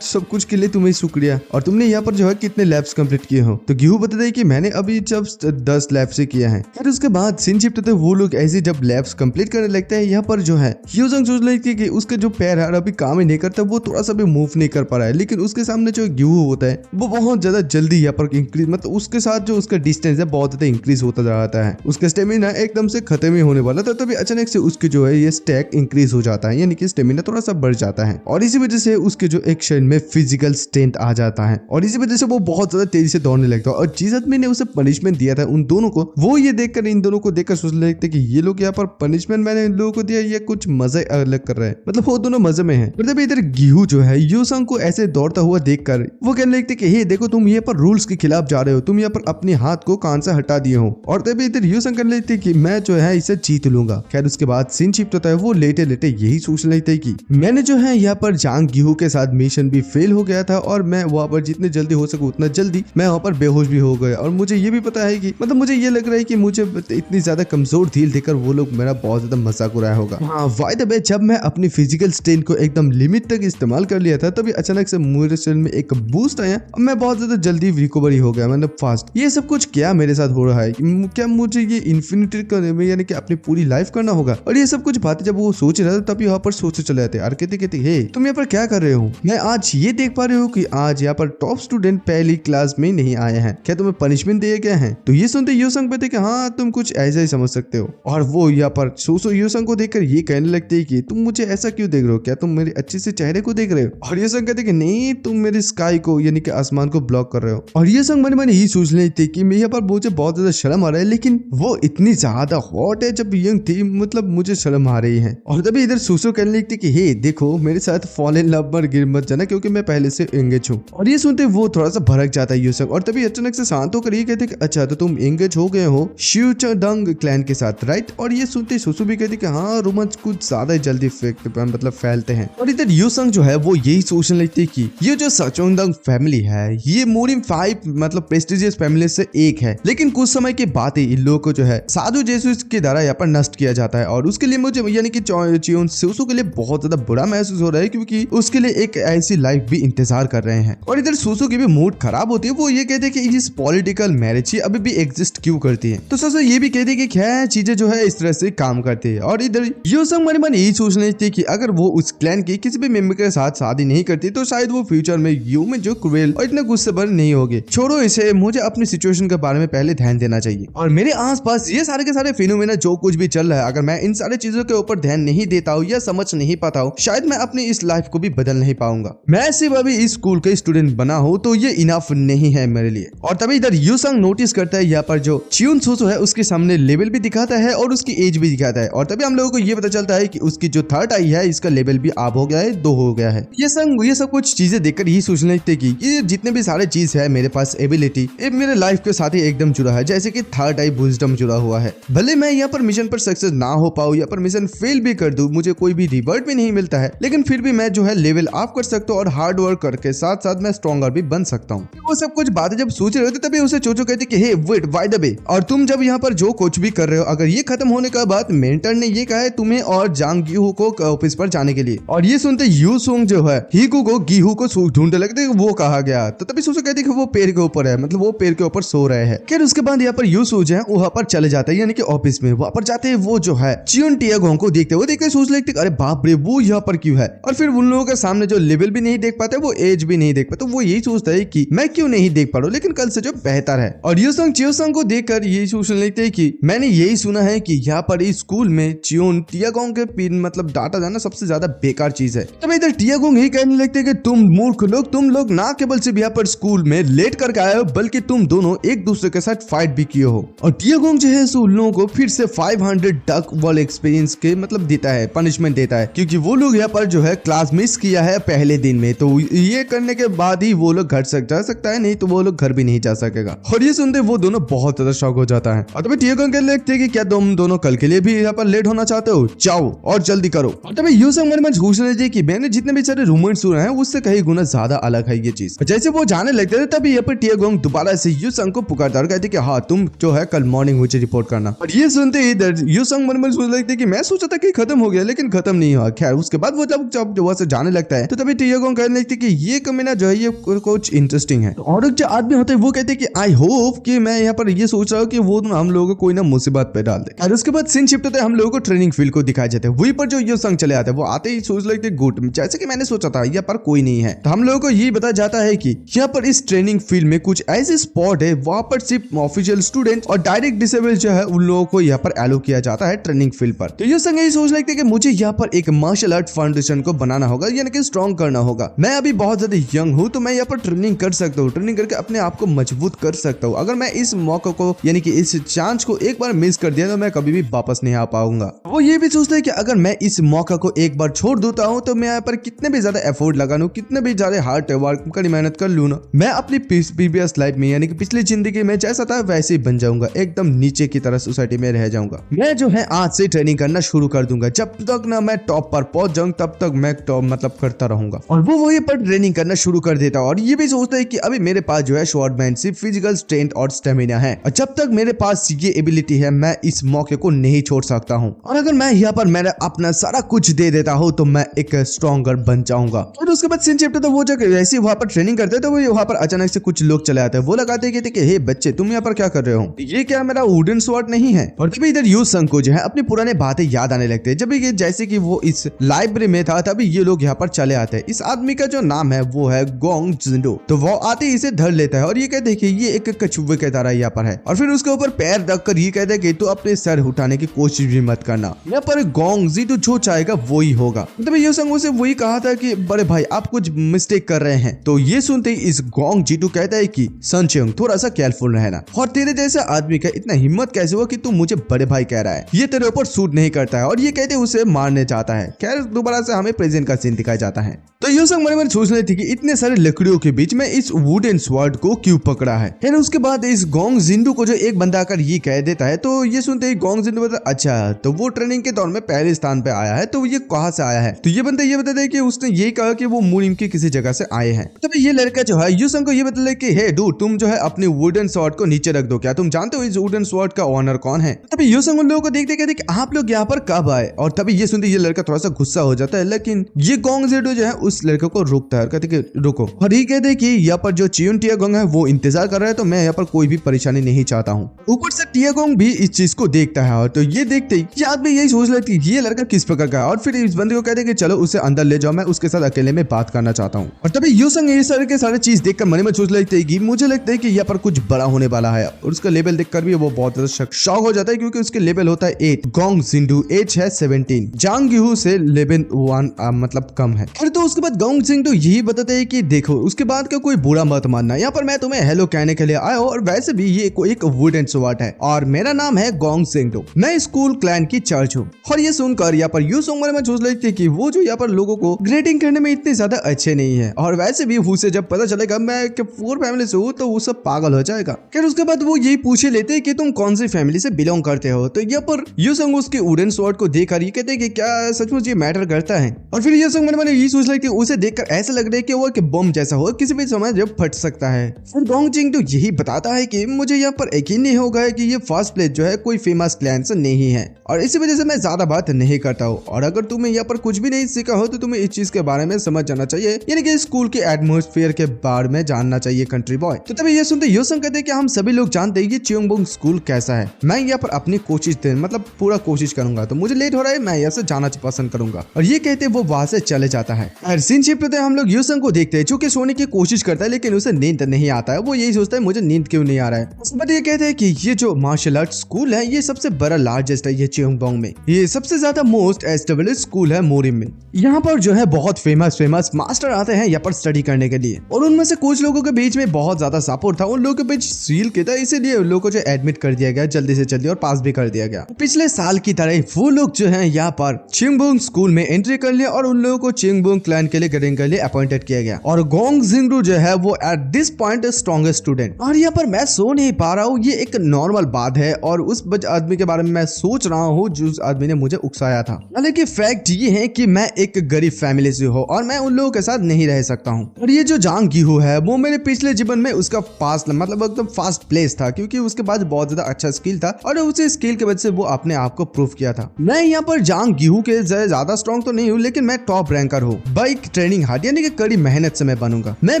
सब कुछ के लिए तुम्हें शुक्रिया, और तुमने यहाँ पर जो है कितने लैब्स कंप्लीट किए हो? तो घीहू बताता है कि मैंने अभी जब 10 लैब से किया है। फिर उसके बाद सीन शिफ्ट होते वो लोग ऐसे जब लैब्स कंप्लीट करने लगते हैं, यहाँ पर जो है यूसंग सोच रही थी कि उसके जो पैर है अभी काम ही नहीं करता, वो थोड़ा सा भी मूव नहीं कर पा रहा है, लेकिन उसके सामने जो घीहू होता है वो बहुत ज्यादा जल्दी यहाँ पर इंक्रीज, मतलब उसके साथ जो उसका डिस्टेंस है बहुत ज्यादा इंक्रीज होता जा रहा है। उसका स्टेमिना एकदम से खत्म ही होने वाला था, तभी अचानक से उसके जो है ये स्टैक इंक्रीज हो जाता है, यानी कि स्टेमिना थोड़ा सा बढ़ जाता है, और इसी वजह से उसके जो एक शरीर में फिजिकल स्ट्रेंथ आ जाता है, और इसी वजह से वो बहुत ज्यादा तेजी से दौड़ने लगता है। और जिस आदमी ने उसे पनिशमेंट दिया था उन दोनों को, वो ये देखकर इन दोनों को देखकर सोचने लगते कि ये लोग यहाँ पर पनिशमेंट मैंने इन लोगों को दिया, ये कुछ मजे अलग कर रहे हैं, मतलब वो दोनों मजे में है। तभी इधर घीहू जो है यूसंग को ऐसे दौड़ता हुआ देखकर वो कहने लगते कि हे देखो तुम ये पर रूल्स के खिलाफ जा रहे हो, तुम यहाँ पर अपने हाथ को कान से हटा दिए हो। और तभी इधर यूसंग कहने लगते कि मैं जो है इसे जीत लूंगा। खैर उसके बाद सीन शिफ्ट होता है, वो लेटे लेटे यही सोचने लगते कि मैंने जो है यहाँ पर जांग घीहू के साथ मिशन भी फेल हो गया था, और मैं वहाँ पर जितने जल्दी हो सके उतना जल्दी मैं वहाँ पर बेहोश भी हो गया, और मुझे ये भी पता है कि मतलब मुझे ये लग रहा है कि मुझे इतनी ज्यादा कमजोर धील देकर वो लोग मेरा बहुत ज्यादा मजाक उड़ाया होगा। हाँ बाय द वे, जब मैं अपनी फिजिकल स्ट्रेंथ को एकदम लिमिट तक इस्तेमाल कर लिया था, तभी अचानक से मेरे शरीर में एक बूस्ट आया और मैं बहुत ज्यादा जल्दी रिकवरी हो गया, मतलब फास्ट। ये सब कुछ क्या मेरे साथ हो रहा है? क्या मुझे ये इन्फिनिटी करने में यानी कि अपनी पूरी लाइफ करना होगा? और ये सब कुछ बातें जब वो सोच रहा था तभी यहाँ पर सोचते चले जाते और कहते हे तुम यहाँ पर क्या कर रहे हो? मैं आज ये देख पा रहे हो कि आज यहाँ पर टॉप स्टूडेंट पहली क्लास में नहीं आए हैं, क्या तुम्हें पनिशमेंट दिया गया है? तो ये सुनते यूसंग कहते कि हाँ तुम कुछ ऐसा ही समझ सकते हो, और वो यहाँ पर सोसो यूसंग को देखकर ये कहने लगते है कि तुम मुझे ऐसा क्यों देख रहे हो? क्या तुम मेरे अच्छे से चेहरे को देख रहे हो? और यूसंग कहते कि नहीं, तुम मेरे स्काई को यानी कि आसमान को ब्लॉक कर रहे हो। और यूसंग मन में यही सोच रही थी कि मैं यहाँ पर मुझे बहुत ज्यादा शर्म आ रहा है, लेकिन वो इतनी ज्यादा हॉट है, जब यंग थी मतलब मुझे शर्म आ रही है। और तभी इधर सुसो कहने लगती कि हे देखो मेरे साथ फॉल इन लव पर गिर मत जाना, क्योंकि मैं पहले से एंगेज हूँ। और ये सुनते वो थोड़ा सा भड़क जाता है यूसंग, और तभी अचानक से शांत होकर ये कहते कि अच्छा तो तुम एंगेज हो गए हो शिवचडंग क्लैन के साथ, राइट? और ये सुनते सुसु भी कहती कि हाँ रोमांस कुछ ज्यादा जल्दी मतलब फैलते हैं। और इधर यूसंग जो है वो यही सोचने लगती है कि ये जो सचोंगडंग फैमिली है ये मोरिम 5 मतलब प्रेस्टिजियस फैमिली से एक है, लेकिन कुछ समय के बाद ही इन लोगों को जो है साधु जेसुस के द्वारा यहाँ पर नष्ट किया जाता है। और उसके लिए मुझे यानी कि चियोन सुसु के लिए बहुत ज्यादा बुरा महसूस हो रहा है, क्योंकि उसके लिए एक ऐसी लाइफ भी इंतजार कर रहे हैं। और इधर सुसु की भी मूड खराब होती है, वो ये कहते हैं कि इस पॉलिटिकल मैरिज ही अभी भी एग्जिस्ट क्यों करती है। तो सुसु ये भी कहते हैं कि क्या चीजें जो है इस तरह से काम करती है। और इधर यूसंग मन मन यही सोचने थी कि अगर वो उस क्लैन की किसी भी मेंबर के साथ शादी नहीं करती तो शायद वो फ्यूचर में यू में जो क्रूएल और इतने गुस्से भरे नहीं होगे। छोड़ो इसे, मुझे अपनी सिचुएशन के बारे में पहले ध्यान देना चाहिए। और मेरे आसपास ये सारे के सारे फिनोमेना जो कुछ भी चल रहा है, अगर मैं इन सारी चीजों के ऊपर ध्यान नहीं देता हूँ या समझ नहीं पाता हूँ, शायद मैं अपनी इस लाइफ को भी बदल नहीं पाऊंगा। मैं सिर्फ अभी इस स्कूल का स्टूडेंट बना हूँ तो ये इनफ नहीं है मेरे लिए। और तभी इधर यूसंग नोटिस करता है यहाँ पर जो चियोन सुसु है उसके सामने लेवल भी दिखाता है और उसकी एज भी दिखाता है। और तभी हम लोगों को ये पता चलता है कि उसकी जो थर्ड आई है इसका लेवल भी अप हो गया है, 2 हो गया है। ये सब कुछ चीजें देखकर यही सोचने लगते कि ये जितने भी सारे चीज है मेरे पास एबिलिटी, ये मेरे लाइफ के साथ ही एकदम जुड़ा है, जैसे कि थर्ड आई विजडम जुड़ा हुआ है। भले मैं यहाँ पर मिशन पर सक्सेस ना हो पाऊँ, यहाँ पर मिशन फेल भी कर दूं, मुझे कोई भी रिवॉर्ड भी नहीं मिलता है, लेकिन फिर भी मैं जो है लेवल अप कर सकता हूँ और हार्ड वर्क करके साथ साथ मैं स्ट्रॉन्गर भी बन सकता हूँ। वो सब कुछ बातें जब सोच रहे होते तभी उसे चोचो कहती कि हे वेट बाय द वे, और तुम जब यहाँ पर जो कुछ भी कर रहे हो, अगर ये खत्म होने के बाद मेंटर ने ये कहा है तुम्हें और जांग गीहू को ऑफिस पर जाने के लिए। और ये सुनते यूसुंग जो है हीकू को गीहू को ढूंढने लगते वो कहा गया, तो तभी सुसु कहती कि वो पेड़ के ऊपर है, मतलब वो पेड़ के ऊपर सो रहे हैं। फिर उसके बाद यहाँ पर यूसु जो है वहाँ पर चले जाते हैं, यानी कि ऑफिस में। वहाँ पर जाते हैं वो जो है चियोन टियागोंग को देखते वो देखकर सोच लगते अरे बाप रे वो यहाँ पर क्यों है। और फिर उन लोगों के सामने जो लेवल भी नहीं देख पाते, वो एज भी नहीं देख पाते, वो यही सोचता है कि मैं क्यों नहीं देख पा रहा हूँ, लेकिन कल से जो बेहतर है। और यूसंग चियोसंग को देखकर यही सोचने लगते है कि मैंने यही सुना है कि यहाँ पर इस स्कूल में चियोन टियागोंग के पिन मतलब डाटा जाना सबसे ज्यादा बेकार चीज है। तब इधर टियागोंग यही कहने लगते हैं कि तुम मूर्ख लोग, तुम लोग ना केवल सिर्फ यहाँ पर स्कूल में लेट करके आए हो, बल्कि तुम दोनों एक दूसरे के साथ फाइट भी किए हो। और टियागोंग जो है उन लोगों को फिर से 500 डक वॉल एक्सपीरियंस के मतलब देता है, पनिशमेंट देता है, क्योंकि वो लोग यहाँ पर जो है क्लास मिस किया है पहले दिन में, तो ये करने के बाद ही वो लोग घर जा सकता है, नहीं तो वो लोग घर भी नहीं जा सकेगा। और ये सुनते वो दोनों बहुत ज्यादा शौक हो जाता है। और तभी टियागोंग कहने लगते हैं कि क्या तुम दोनों कल के लिए भी यहाँ पर लेट होना चाहते हो, जाओ और जल्दी करो। और तभी यूसंग मन में सोच रहे थे कि मैंने जितने भी सारे रूमर्स सुने हैं उससे कहीं गुना ज्यादा अलग है ये चीज। जैसे वो जाने लगते थे तभी यहाँ पर टियागोंग दोबारा से यूसंग को पुकारता और कहते कि हाँ तुम जो है कल मॉर्निंग मुझे रिपोर्ट करना। करना। और ये सुनते ही इधर यूसंग मन में सोच लगते कि मैं सोचा था कि खत्म हो गया, लेकिन खत्म नहीं हुआ। खैर उसके बाद वो जब वहां से जाने लगता है तो तभी टीएगोंग कहने लगती कि ये कमीना जो है ये कुछ इंटरेस्टिंग है। और जो आदमी होते हैं वो कहते हैं कि आई होप कि मैं यहाँ पर ये सोच रहा हूँ कि वो हम लोगों को कोई ना मुसीबत पे डाल दे। और उसके बाद सीन शिफ्ट होता है, हम लोगों को ट्रेनिंग फील्ड को दिखाया जाता है। वहीं पर जो यूसंग चले आते हैं, वो आते ही सोच लगते गुड, जैसे कि मैंने सोचा था यहाँ पर कोई नहीं है। तो हम लोगों को ये बताया जाता है कि यहाँ पर इस ट्रेनिंग फील्ड में कुछ ऐसे स्पॉट है वहां पर सिर्फ ऑफिशियल स्टूडेंट और डायरेक्ट डिसेबल जो है उन लोगों को यहाँ पर एलो किया जाता है ट्रेनिंग फील्ड पर। तो यूसंग यही सोच लगते कि मुझे यहाँ पर एक मार्शल आर्ट फाउंडेशन को बनाना होगा, यानी कि स्ट्रॉन्ग करना होगा। मैं अभी बहुत ज्यादा यंग हूँ तो मैं यहाँ पर ट्रेनिंग कर सकता हूँ, ट्रेनिंग करके अपने आप को मजबूत कर सकता हूँ। अगर मैं इस मौके को यानी कि इस चांस को एक बार मिस कर दिया तो मैं कभी भी वापस नहीं आ पाऊंगा। वो ये भी सोचता है कि अगर मैं इस मौका को एक बार छोड़ देता हूँ तो मैं यहाँ पर कितने भी ज्यादा एफर्ट लगा लूं, कितने भी ज्यादा हार्ड वर्क कड़ी मेहनत कर लूं ना, मैं अपनी प्रीवियस लाइफ में यानी कि पिछली जिंदगी में जैसा था वैसे ही बन जाऊंगा, एकदम नीचे की तरह सोसाइटी में रह जाऊंगा। मैं जो है आज से ट्रेनिंग करना शुरू कर दूंगा, जब तक ना मैं टॉप पर पहुंच जाऊं तब तक मैं टॉप मतलब करता रहूंगा। और वो वही पर ट्रेनिंग करना शुरू कर देता और ये भी सोचता है कि अभी मेरे पास जो है स्वॉर्डमैनशिप, फिजिकल स्ट्रेंथ और स्टेमिना है, और जब तक मेरे पास ये एबिलिटी है मैं इस मौके को नहीं छोड़ सकता हूँ। और अगर मैं यहाँ पर मेरा अपना सारा कुछ दे देता हूँ तो मैं एक स्ट्रॉन्गर बन जाऊंगा। और उसके बाद सीन शिफ्ट तो वो जो ऐसे वहाँ पर ट्रेनिंग करते हैं तो वो वहाँ पर अचानक से कुछ लोग चले आते हैं। वो लगाते हैं कि हे बच्चे तुम यहाँ पर क्या कर रहे हो, ये क्या मेरा वुडन स्वॉर्ड नहीं है। और तभी इधर यूसंग को जो है अपनी पुराने बातें याद आने लगते हैं। जब ये जैसे कि वो इस लाइब्रेरी में था तभी ये लोग यहाँ पर चले आते हैं। इस आदमी का जो नाम है वो है गोंग जिंडो। तो वो आते ही इसे धर लेता है और ये कहते हैं कि ये एक कछुए के तरह यहाँ पर है, और फिर उसके ऊपर पैर रखकर ये कहते हैं कि तू अपने सर उठाने की कोशिश भी मत करना, यहाँ पर गोंग जिंडो जो चाहेगा वो ही होगा। तभी यूसंग उसे वही कहा था कि बड़े भाई आप कुछ मिस्टेक कर रहे हैं। तो ये सुनते ही इस गोंग जिंडो कहता है कि सन चेंग थोड़ा सा केयरफुल रहना, और तेरे जैसे आदमी का इतना हिम्मत कैसे हुआ कि तू मुझे बड़े भाई कह रहा है, ये तेरे ऊपर सूट नहीं करता है। और ये कहते उसे मारने चाहता है। खैर दोबारा से हमें प्रेजेंट का सीन दिखाया जाता है। तो यूसंग मन में सोच रही थी कि इतने सारे लकड़ियों के बीच में इस वुडन स्वॉर्ड को क्यों पकड़ा है। फिर उसके बाद इस गोंग जिंडो को जो एक बंदा आकर ये कह देता है तो ये सुनते ही गोंग जिंडो बोलता अच्छा तो वो ट्रेनिंग के दौर में पहले स्थान पे आया है, तो ये कहाँ से आया है। तो ये बंदा ये बताता है कि उसने ये कहा कि वो मुरिम की किसी जगह से आए हैं। तभी ये लड़का जो है यूसंग को ये बताता है कि हे डूड तुम जो है अपनी वुडन स्वॉर्ड को नीचे रख दो, क्या तुम जानते हो इस वुडन स्वॉर्ड का ओनर कौन है। तभी यूसंग उन लोगों को देखते कहते कि आप लोग यहाँ पर कब आए। और तभी ये सुनते ये लड़का थोड़ा सा गुस्सा हो जाता है, लेकिन ये गोंग जिंडो जो है उस लड़के को रोकता है, कहते कि रुको। और ये कहते हैं कि यहाँ पर जो चियुन टियागोंग है वो इंतजार कर रहा है, तो मैं यहाँ पर कोई भी परेशानी नहीं चाहता हूँ। ऊपर से टियागोंग भी इस चीज को देखता है, और तो ये देखते ही ये आदमी यही सोच लेती है ये लड़का किस प्रकार का है। और फिर इस बंदे को कहते हैं कि चलो उसे अंदर ले जाओ, मैं उसके साथ अकेले में बात करना चाहता हूँ। और तभी यूसंग ये सारे के सारे चीज देखकर मन में सोच लेते हैं कि मुझे लगता है कि यहाँ पर कुछ बड़ा होने वाला है। और उसका लेवल देखकर भी वो बहुत ज्यादा शॉक हो जाता है, क्योंकि उसके लेवल होता है 8, गोंग जिंडो एज है 17, जांग गिहू से लेवल 1 मतलब कम है। और तो उसके बाद गोंग जिंडो यही बताते हैं कि देखो उसके बाद का कोई बुरा मत मानना, यहाँ पर मैं तुम्हें हेलो कहने के लिए आया हूँ, और वैसे भी ये एक वुडन स्वॉर्ड है और मेरा नाम है गोंग जिंडो, मैं स्कूल क्लैन की चर्च हूँ। और ये सुनकर यहाँ पर यूसंग मन में सोच लेती कि वो जो यहाँ पर लोगों को ग्रेडिंग करने में इतने ज्यादा अच्छे नहीं है, और वैसे भी उसे जब पता चलेगा मैं पुअर फैमिली से हूँ तो वो सब पागल हो जाएगा। फिर उसके बाद वो यही पूछे लेते हैं कि तुम कौन सी फैमिली से बिलोंग करते हो। तो यहाँ पर यूसंग उसके वुडन स्वॉर्ड को देखकर ये कहते हैं कि क्या सचमुच ये मैटर करता है। और फिर यूसंग मन में यही सोच लेती उसे देखकर ऐसा लग रहा है कि वो एक बम जैसा हो, किसी भी समय जब फट सकता है। फिर गोंग जिंडो यही बताता है कि मुझे यहाँ पर यकीन नहीं होगा कि ये फर्स्ट प्लेस जो है कोई फेमस क्लैन से नहीं है, और इसी वजह से मैं ज्यादा बात नहीं करता हूँ। और अगर तुम्हें यहाँ पर कुछ भी नहीं सीखा हो तो तुम्हें इस चीज के बारे में समझ जाना चाहिए, यानी कि स्कूल के एटमॉस्फेयर के बारे में जानना चाहिए कंट्री बॉय। तो तभी ये सुनते यूसंग कहते हैं कि हम सभी लोग जानते हैं कि चियोंगबोंग स्कूल कैसा है, मैं यहाँ पर अपनी कोशिश मतलब पूरा कोशिश करूंगा, तो मुझे लेट हो रहा है मैं यहाँ से जाना पसंद करूंगा। और ये कहते वो वहां से चले जाता है। और सीन शिफ्ट होते हम लोग यूसंग को देखते हैं जो कि सोने की कोशिश करता है, लेकिन उसे नींद नहीं आता है। वो यही सोचता है मुझे नींद क्यों नहीं आ रहा है। बट ये कहते हैं कि ये जो मार्शल आर्ट स्कूल है ये सबसे बड़ा लार्जेस्ट है ये चियोंगबोंग में, ये सबसे ज्यादा मोस्ट एस्टेब्लिश्ड स्कूल है मोरिम में। यहाँ पर जो है बहुत फेमस मास्टर आते हैं यहाँ पर स्टडी करने के लिए, और उनमें से कुछ लोगों के बीच में बहुत ज्यादा सपोर्ट था, उन लोगों के बीच सील के था, इसीलिए उन लोगों को जो एडमिट कर दिया गया जल्दी से जल्दी, और पास भी कर दिया गया। पिछले साल की तरह वो लोग जो है यहाँ पर चियोंगबोंग स्कूल में एंट्री कर लिया, और उन लोगों को चियोंगबोंग क्लैन के लिए ग्रेडिंग के लिए अपॉइंटेड किया गया। और गोंग जिंडो जो है वो at this point strongest student. और यहाँ पर मैं सो नहीं पा रहा हूँ, ये एक नॉर्मल बात है, और उस आदमी के बारे में मैं सोच रहा हूँ जो आदमी ने मुझे उकसाया था। हालांकि फैक्ट ये है कि मैं एक गरीब फैमिली से हूँ और मैं उन लोगों के साथ नहीं रह सकता हूँ। और ये जो जांग गिहू है वो मेरे पिछले जीवन में उसका पास मतलब एकदम फास्ट प्लेस था, क्योंकि उसके पास बहुत ज्यादा अच्छा स्किल स्किल था और उसी स्किल की वजह से वो अपने आप को प्रूव किया था। मैं यहाँ पर जांग गिहू के ज्यादा स्ट्रॉन्ग तो नहीं हूँ, लेकिन मैं टॉप रैंकर हूँ। बाइक ट्रेनिंग हार्ड यानी कि कड़ी मेहनत से मैं बनूंगा। मैं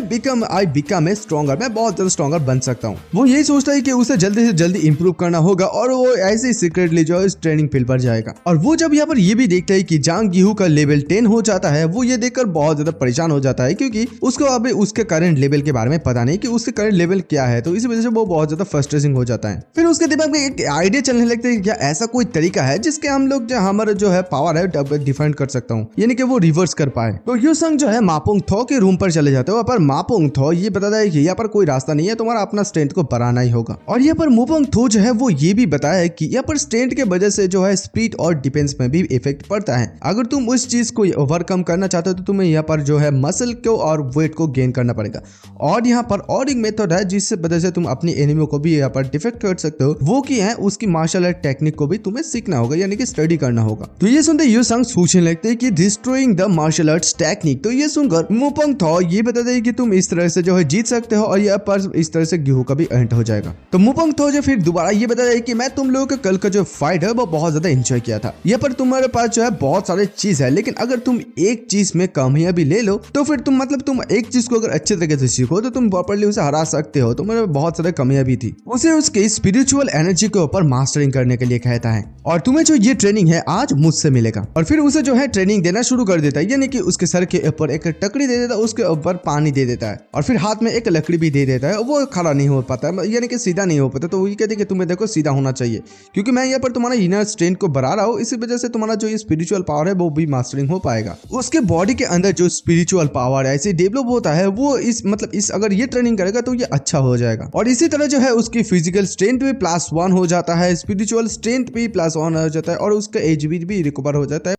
बिकम स्ट्रॉन्गर, मैं बहुत ज्यादा स्ट्रॉन्गर बन सकता हूँ। वो यही सोचता है कि उसे जल्दी से जल्दी इंप्रूव करना होगा और वो ऐसे ही सीक्रेटली जो है इस ट्रेनिंग फील्ड पर जाएगा। और वो जब यहाँ पर ये भी देखता है कि जांग गिहू का लेवल 10 हो जाता है, वो ये देखकर बहुत ज्यादा परेशान हो जाता है, क्योंकि उसको अभी उसके करंट लेवल के बारे में पता नहीं कि उसके करंट लेवल क्या है। तो इस वजह से वो बहुत ज्यादा फ्रस्ट्रेटिंग हो जाता है। फिर उसके दिमाग में एक आइडिया चलने लगता है कि क्या ऐसा कोई तरीका है जिसके हम लोग जो हमारा जो है पावर है डिफाइन कर सकता हूँ, यानी कि वो रिवर्स कर पाए। तो यूसंग जो है मापोंग थो के रूम पर चले जाते हो, पर मापोंग थो ये बताता है कि यहाँ पर कोई रास्ता नहीं है, तुम्हारा अपना स्ट्रेंथ को बढ़ाना ही होगा। और यहाँ पर मोपोंग थो जो है वो ये भी बताया है कि यहाँ पर स्ट्रेंथ के वजह से जो है स्पीड और डिफेंस में भी इफेक्ट पड़ता है। अगर तुम उस चीज को ओवरकम करना चाहते हो तो तुम्हें यहाँ पर जो है मसल को और वेट को गेन करना पड़ेगा। और यहाँ पर और एक मेथड है जिससे वजह से तुम अपनी एनिमी को भी यहाँ पर डिफेक्ट कर सकते हो, वो की है उसकी मार्शल आर्ट टेक्निक को भी तुम्हें सीखना होगा, यानी कि स्टडी करना होगा। तो ये सुनते यूसंग सोचने लगते हैं कि destroying the martial arts technique. तो ये सुनकर मोपोंग थो ये बताते हैं कि तुम इस तरह से जो है जीत सकते हो और यहाँ पर इस तरह से गिहू का भी एंड हो जाएगा। तो मोपोंग थो जो फिर दोबारा ये बताता है कि मैं तुम लोगों के कल का जो फाइट है वो बहुत ज्यादा एंजॉय किया था। यहाँ पर तुम्हारे पास जो है बहुत सारे चीज है, लेकिन अगर तुम एक चीज में कामयाबी ले लो तो फिर तुम तुम एक चीज को अगर अच्छे तरीके से सीखो तो तुम प्रॉपर्ली उसे हरा सकते हो। तुम्हारे बहुत सारे कामयाबी थी। उसे उसके स्पिरिचुअल एनर्जी के ऊपर मास्टरिंग करने के लिए कहता है और तुम्हें जो ये ट्रेनिंग है आज मुझसे मिलेगा। और फिर उसे जो है ट्रेनिंग देना शुरू कर देता है, यानी कि उसके सर के ऊपर एक टकरी दे देता है, उसके ऊपर पानी दे देता है और फिर हाथ में एक लकड़ी भी दे देता है। वो खड़ा नहीं हो पाता है, यानी कि सीधा नहीं हो पाता। तो वही कहते कि तुम्हें देखो सीधा होना चाहिए, क्योंकि मैं यहाँ पर तुम्हारा इनर स्ट्रेंथ को बढ़ा रहा हूँ, इसी वजह से तुम्हारा जो ये स्पिरिचुअल पावर है वो भी मास्टरिंग हो पाएगा। उसके बॉडी के अंदर जो स्पिरिचुअल पावर ऐसे डेवलप होता है वो इस अगर ये ट्रेनिंग करेगा तो ये अच्छा हो जाएगा। और इसी तरह जो है उसकी फिजिकल स्ट्रेंथ भी +1 हो जाता है, स्पिरिचुअल स्ट्रेंथ भी +1 हो जाता है और उसका एज भी रिकवर हो जाता है।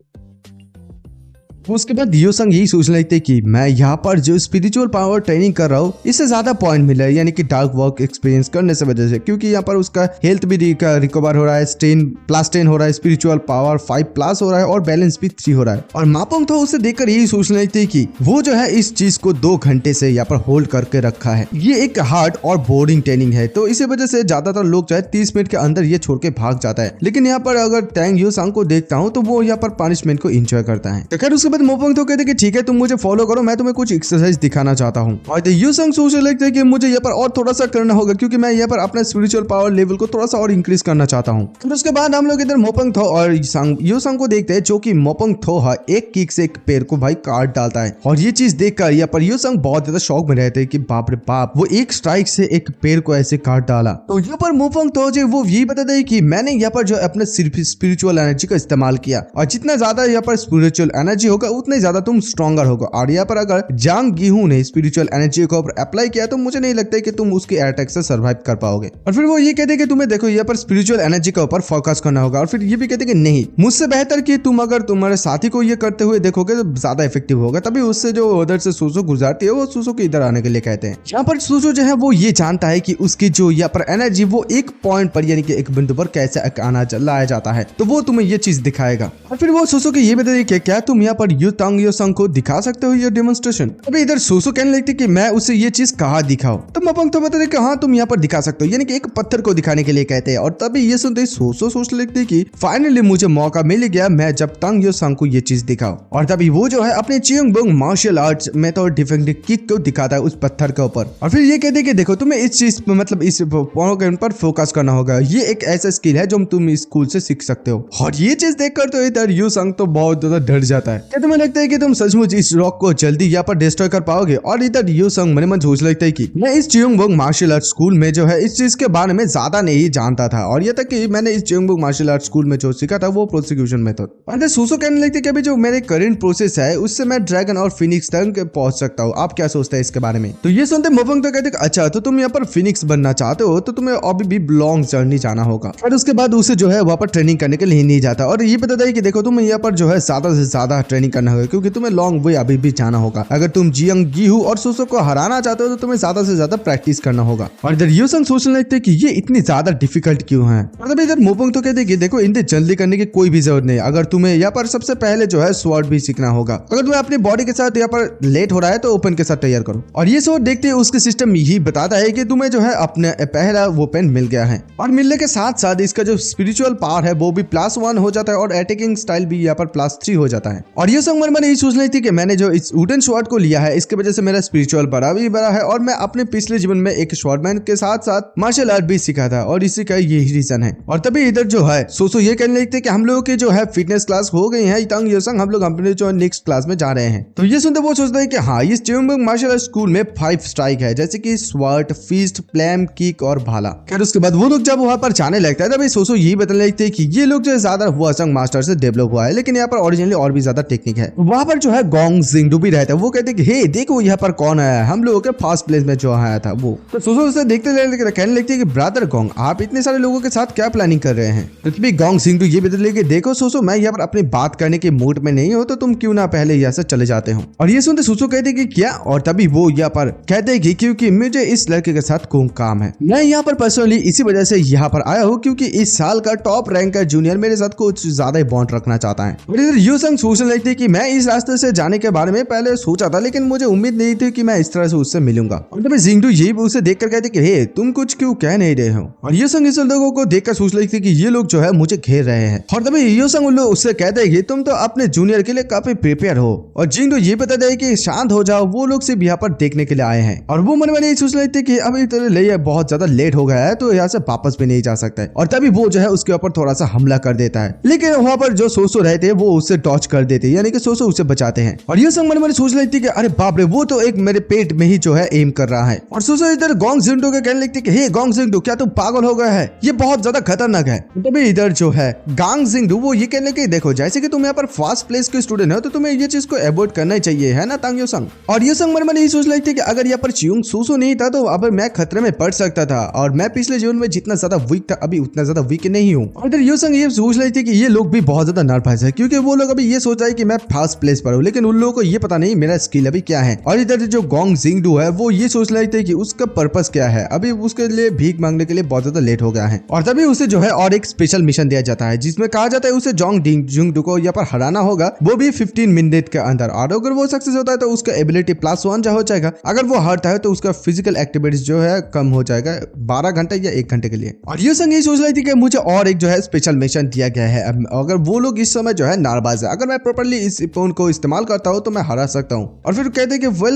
उसके बाद यूसंग यही सोचने लगते कि मैं यहाँ पर जो स्पिरिचुअल पावर ट्रेनिंग कर रहा हूँ इससे ज्यादा पॉइंट मिला है, यानी कि डार्क वर्क एक्सपीरियंस करने से वजह से, क्योंकि यहाँ पर उसका हेल्थ भी रिकवर हो रहा है, +10 हो रहा है, स्पिरिचुअल पावर 5+ हो रहा है और बैलेंस भी 3 हो रहा है। और मापोंग थो उसे देखकर यही सोचने लगते कि वो जो है इस चीज को 2 घंटे से यहाँ पर होल्ड करके रखा है। ये एक हार्ड और बोरिंग ट्रेनिंग है, तो इसी वजह से ज्यादातर लोग जो है 30 मिनट के अंदर ये छोड़ के भाग जाता है। लेकिन यहाँ पर अगर टैंग यूसंग को देखता हूँ तो वो यहाँ पर पनिशमेंट को एंजॉय करता है। तो खैर उसके बाद मोपोंग थो कहते कि ठीक है तुम मुझे फॉलो करो, मैं तुम्हें कुछ एक्सरसाइज दिखाना चाहता हूँ। और यूसंग सोचने लगता है कि मुझे यहाँ पर और थोड़ा सा करना होगा, क्योंकि मैं यहाँ पर अपना स्पिरिचुअल पावर लेवल को थोड़ा सा और इंक्रीज करना चाहता हूँ। फिर उसके बाद हम लोग इधर मोपोंग थो और यूसंग को देखते हैं, जो कि मोपोंग थो एक किक से एक पैर को भाई काट डालता है। और ये चीज देखकर यहाँ पर यूसंग बहुत ज्यादा शौक में रहते हैं कि बाप रे बाप, वो एक स्ट्राइक से एक पैर को ऐसे काट डाला। तो यहाँ पर मोपोंग थो जो वो यही बताता है कि मैंने यहाँ पर जो अपने स्पिरिचुअल एनर्जी का इस्तेमाल किया, और जितना ज्यादा यहाँ पर स्पिरिचुअल एनर्जी होगा उतना ज्यादा तुम स्ट्रॉन्गर होगा। और यहाँ पर अगर जांग गिहू ने स्पिरिचुअल एनर्जी को ऊपर अप्लाई किया तो मुझे नहीं लगता है कि तुम उसके अटैक से सर्वाइव कर पाओगे। और फिर वो ये कहते हैं कि तुम्हें देखो यहाँ पर स्पिरिचुअल एनर्जी के ऊपर फोकस करना होगा। और फिर ये भी कहते हैं कि नहीं, मुझसे बेहतर कि तुम अगर तुम्हारे साथी को ये करते हुए देखोगे तो ज्यादा इफेक्टिव होगा। तभी उससे जो उधर से सुसु गुजरती है वो सुसु के इधर आने के लिए कहते हैं। यहाँ पर सुसु जो है वो ये जानता है कि उसकी जो यहाँ पर एनर्जी वो एक पॉइंट पर यानी कि एक बिंदु पर कैसे आना लाया जाता है, तो वो तुम्हें ये चीज दिखाएगा। और फिर वो सुसु को ये बताइए कि क्या तुम यहाँ पर यूसंग को दिखा सकते हो ये डेमोन्स्ट्रेशन। अभी इधर सुसु कहने लगती कि मैं उसे ये चीज कहाँ दिखाऊं। तो मोपोंग थो बताते कि हाँ तुम यहाँ पर दिखा सकते हो, यानी कि एक पत्थर को दिखाने के लिए कहते हैं। और तभी ये सुनते सुसु सोचने लगती कि फाइनली मुझे मौका मिल गया, मैं जब तंग यूसंग को ये चीज दिखाऊं। और तभी वो जो है अपने Cheongbong martial arts method defensive kick को दिखाता है उस पत्थर के ऊपर। और फिर ये कहते हैं कि देखो तुम्हें इस चीज इस पॉइंट पर फोकस करना होगा, ये एक ऐसा स्किल है जो तुम इस स्कूल से सीख सकते हो। और ये चीज देखकर तो इधर यूसंग तो बहुत ज्यादा डर जाता है। क्या तुम्हें लगता है कि तुम सचमुच इस रॉक को जल्दी यहाँ पर डिस्ट्रॉय कर पाओगे? और इधर यूसंग मन मन सोच लगता है कि मैं इस चियोंगबोंग मार्शल आर्ट स्कूल में जो है इस चीज के बारे में ज्यादा नहीं जानता था, और ये तक कि मैंने इस चियोंगबोंग मार्शल आर्ट स्कूल में जो सीखा था वो प्रोसिक्यूशन मेथड। और सुसु कहने लगते कि अभी जो मेरे करंट प्रोसेस है उससे मैं ड्रैगन और फिनिक्स तक पहुंच सकता हूँ। आप क्या सोचते हैं इसके बारे में? तो ये सुनते मोपोंग तो कहते अच्छा तो तुम यहाँ पर फिनिक्स बनना चाहते हो तो तुम्हें अभी भी लॉन्ग जर्नी जाना होगा। और उसके बाद उसे जो है वहाँ पर ट्रेनिंग करने के लिए नहीं जाता और ये बताता है कि देखो तुम यहाँ पर जो है ज्यादा से ज्यादा ट्रेनिंग ट्रेनिंग करना होगा, क्योंकि तुम्हें लॉन्ग वे अभी भी जाना होगा। अगर तुम जियंग गीहू और सोसो को हराना चाहते हो तो तुम्हें ज्यादा से ज्यादा प्रैक्टिस करना होगा। और इधर यूसंग सोचने लगते कि ये इतनी ज्यादा डिफिकल्ट क्यों है। मतलब इधर मोपोंग तो कहते कि देखो इन्हें जल्दी करने की कोई भी जरूरत नहीं, अगर तुम्हें यहाँ पर सबसे पहले जो है स्वॉर्ड भी सीखना होगा। अगर तुम्हें अपनी बॉडी के साथ यहाँ पर लेट हो रहा है तो ओपन के साथ तैयार करो। और ये स्वॉर्ड देखते हैं उसके सिस्टम यही बताता है कि तुम्हें जो है अपने पहला वो पेन मिल गया है, और मिलने के साथ साथ इसका जो स्पिरिचुअल पावर है वो भी +1 हो जाता है और अटैकिंग स्टाइल भी यहाँ पर +3 हो जाता है। और ये संग मैंने यही सोच रही थी कि मैंने जो इस वुडन स्वॉर्ड को लिया है इसके वजह से मेरा स्पिरिचुअल बड़ा है, और मैं अपने पिछले जीवन में एक स्वॉर्डमैन के साथ साथ मार्शल आर्ट भी सीखा था, और इसी का यही रीजन है। और तभी इधर जो है सोसो ये कहने लगते कि हम लोगों की जो है फिटनेस क्लास हो गई है तंग योसंग, हम लोग अपने जो नेक्स्ट क्लास में जा रहे हैं। तो ये सुनते वो सोचते हैं कि हाँ इस चियोंगबंग मार्शल आर्ट स्कूल में 5 स्ट्राइक है, जैसे कि स्वॉर्ड, फिस्ट, प्लैम, किक और भाला। खैर उसके बाद वो लोग जब वहां पर जाने लगता है तभी सोसो यही बताने लगते हैं कि ये लोग जो ज्यादा वसंग मास्टर से डेवलप हुआ है, लेकिन यहाँ पर ओरिजिनली और भी ज्यादा टेक्निक है। वहां पर जो है गोंग जिंगडू भी रहता है, वो कहते हैं कि हे देखो यहाँ पर कौन आया है, हम लोगों के फर्स्ट प्लेस में जो आया था वो। तो सोसो उसे देखते कहने लगते हैं कि ब्रदर गोंग आप इतने सारे लोगों के साथ क्या प्लानिंग कर रहे हैं। तो तभी गोंग जिंगडू ये बता कि देखो सोसो मैं यहाँ पर अपनी बात करने के मूड में नहीं हो, तो तुम क्यों ना पहले यहाँ से चले जाते हो। और ये सुनते सोसो कहते कि क्या, और तभी वो यहाँ पर कहते कि क्योंकि मुझे इस लड़के के साथ कोई काम है, मैं यहाँ पर पर्सनली इसी वजह से यहाँ पर आया हूँ क्योंकि इस साल का टॉप रैंक का जूनियर मेरे साथ कुछ ज्यादा ही बॉन्ड रखना चाहता है। और इधर यूसंग सोचने लगती है कि मैं इस रास्ते से जाने के बारे में पहले सोचा था, लेकिन मुझे उम्मीद नहीं थी कि मैं इस तरह से उससे मिलूंगा। और तभी जिंगडू ये उसे देखकर कहते कि हे तुम कुछ क्यों कह नहीं रहे हो। और यूसंग इस लोगों को देखकर सोच लगती कि ये लोग जो है मुझे घेर रहे हैं। और तभी यूसंग उन लोग उससे कहते हैं कि तुम तो अपने जूनियर के लिए काफी प्रिपेयर हो। और जिंगडू ये बताते हैं कि शांत हो जाओ, वो लोग सिर्फ यहाँ पर देखने के लिए आए हैं। और वो मन में यही सोच लेते कि अभी तो बहुत ज्यादा लेट हो गया है तो यहाँ से वापस भी नहीं जा सकता है। और तभी वो जो है उसके ऊपर थोड़ा सा हमला कर देता है, लेकिन वहाँ पर जो सोसो रहते हैं वो उससे डॉच कर देते हैं, यानी कि सोसो उसे बचाते हैं। और ये संग मन में सोच लेती कि अरे बाप रे वो तो एक मेरे पेट में ही जो है एम कर रहा है। और सोसो इधर गोंग जिंगडू के कहने लगती कि हे गोंग जिंगडू क्या तुम पागल हो गया है, ये बहुत ज्यादा खतरनाक है। तभी इधर जो है गोंग जिंगडू वो ये कहने लगे देखो जैसे कि तुम यहाँ पर फर्स्ट प्लेस के स्टूडेंट हो तो तुम्हें ये चीज को अवॉइड करना ही चाहिए, है ना तांग योसंग। और ये संग मन में यही सोच लेती कि अगर यहाँ पर चियोंग सोसो नहीं था तो अब मैं खतरे में पड़ सकता था, और मैं पिछले जीवन में जितना ज्यादा वीक था अभी उतना ज्यादा वीक नहीं हूँ। और इधर यूसंग ये सोच रही थी कि ये लोग भी बहुत ज्यादा नर्वस है, क्योंकि वो लोग अभी ये सोच रहे हैं कि मैं फर्स्ट प्लेस पर हूँ, लेकिन उन लोगों को ये पता नहीं मेरा स्किल अभी क्या है। और इधर जो गोंग जिंगडू है वो ये सोच रहे थे कि उसका पर्पस क्या है, अभी उसके लिए भीख मांगने के लिए बहुत ज्यादा लेट हो गया है। और तभी उसे जो है और एक स्पेशल मिशन दिया जाता है जिसमें कहा जाता है उसे जोंग जिंगडू को यहाँ पर हराना होगा, वो भी 15 मिनट के अंदर। और अगर वो सक्सेस होता है तो उसका एबिलिटी +1 हो जाएगा, अगर वो हारता है तो उसका फिजिकल एक्टिविटीज जो है कम हो जाएगा 12 घंटे या 1 घंटे के लिए। और ये संग ये सोच रही थी कि मुझे और एक जो है स्पेशल मिशन दिया गया है, अगर वो लोग इस समय जो है नाराज है, अगर मैं प्रॉपर्ली इस फोन को इस्तेमाल करता हूँ तो मैं हरा सकता हूँ। और फिर कहते कि वेल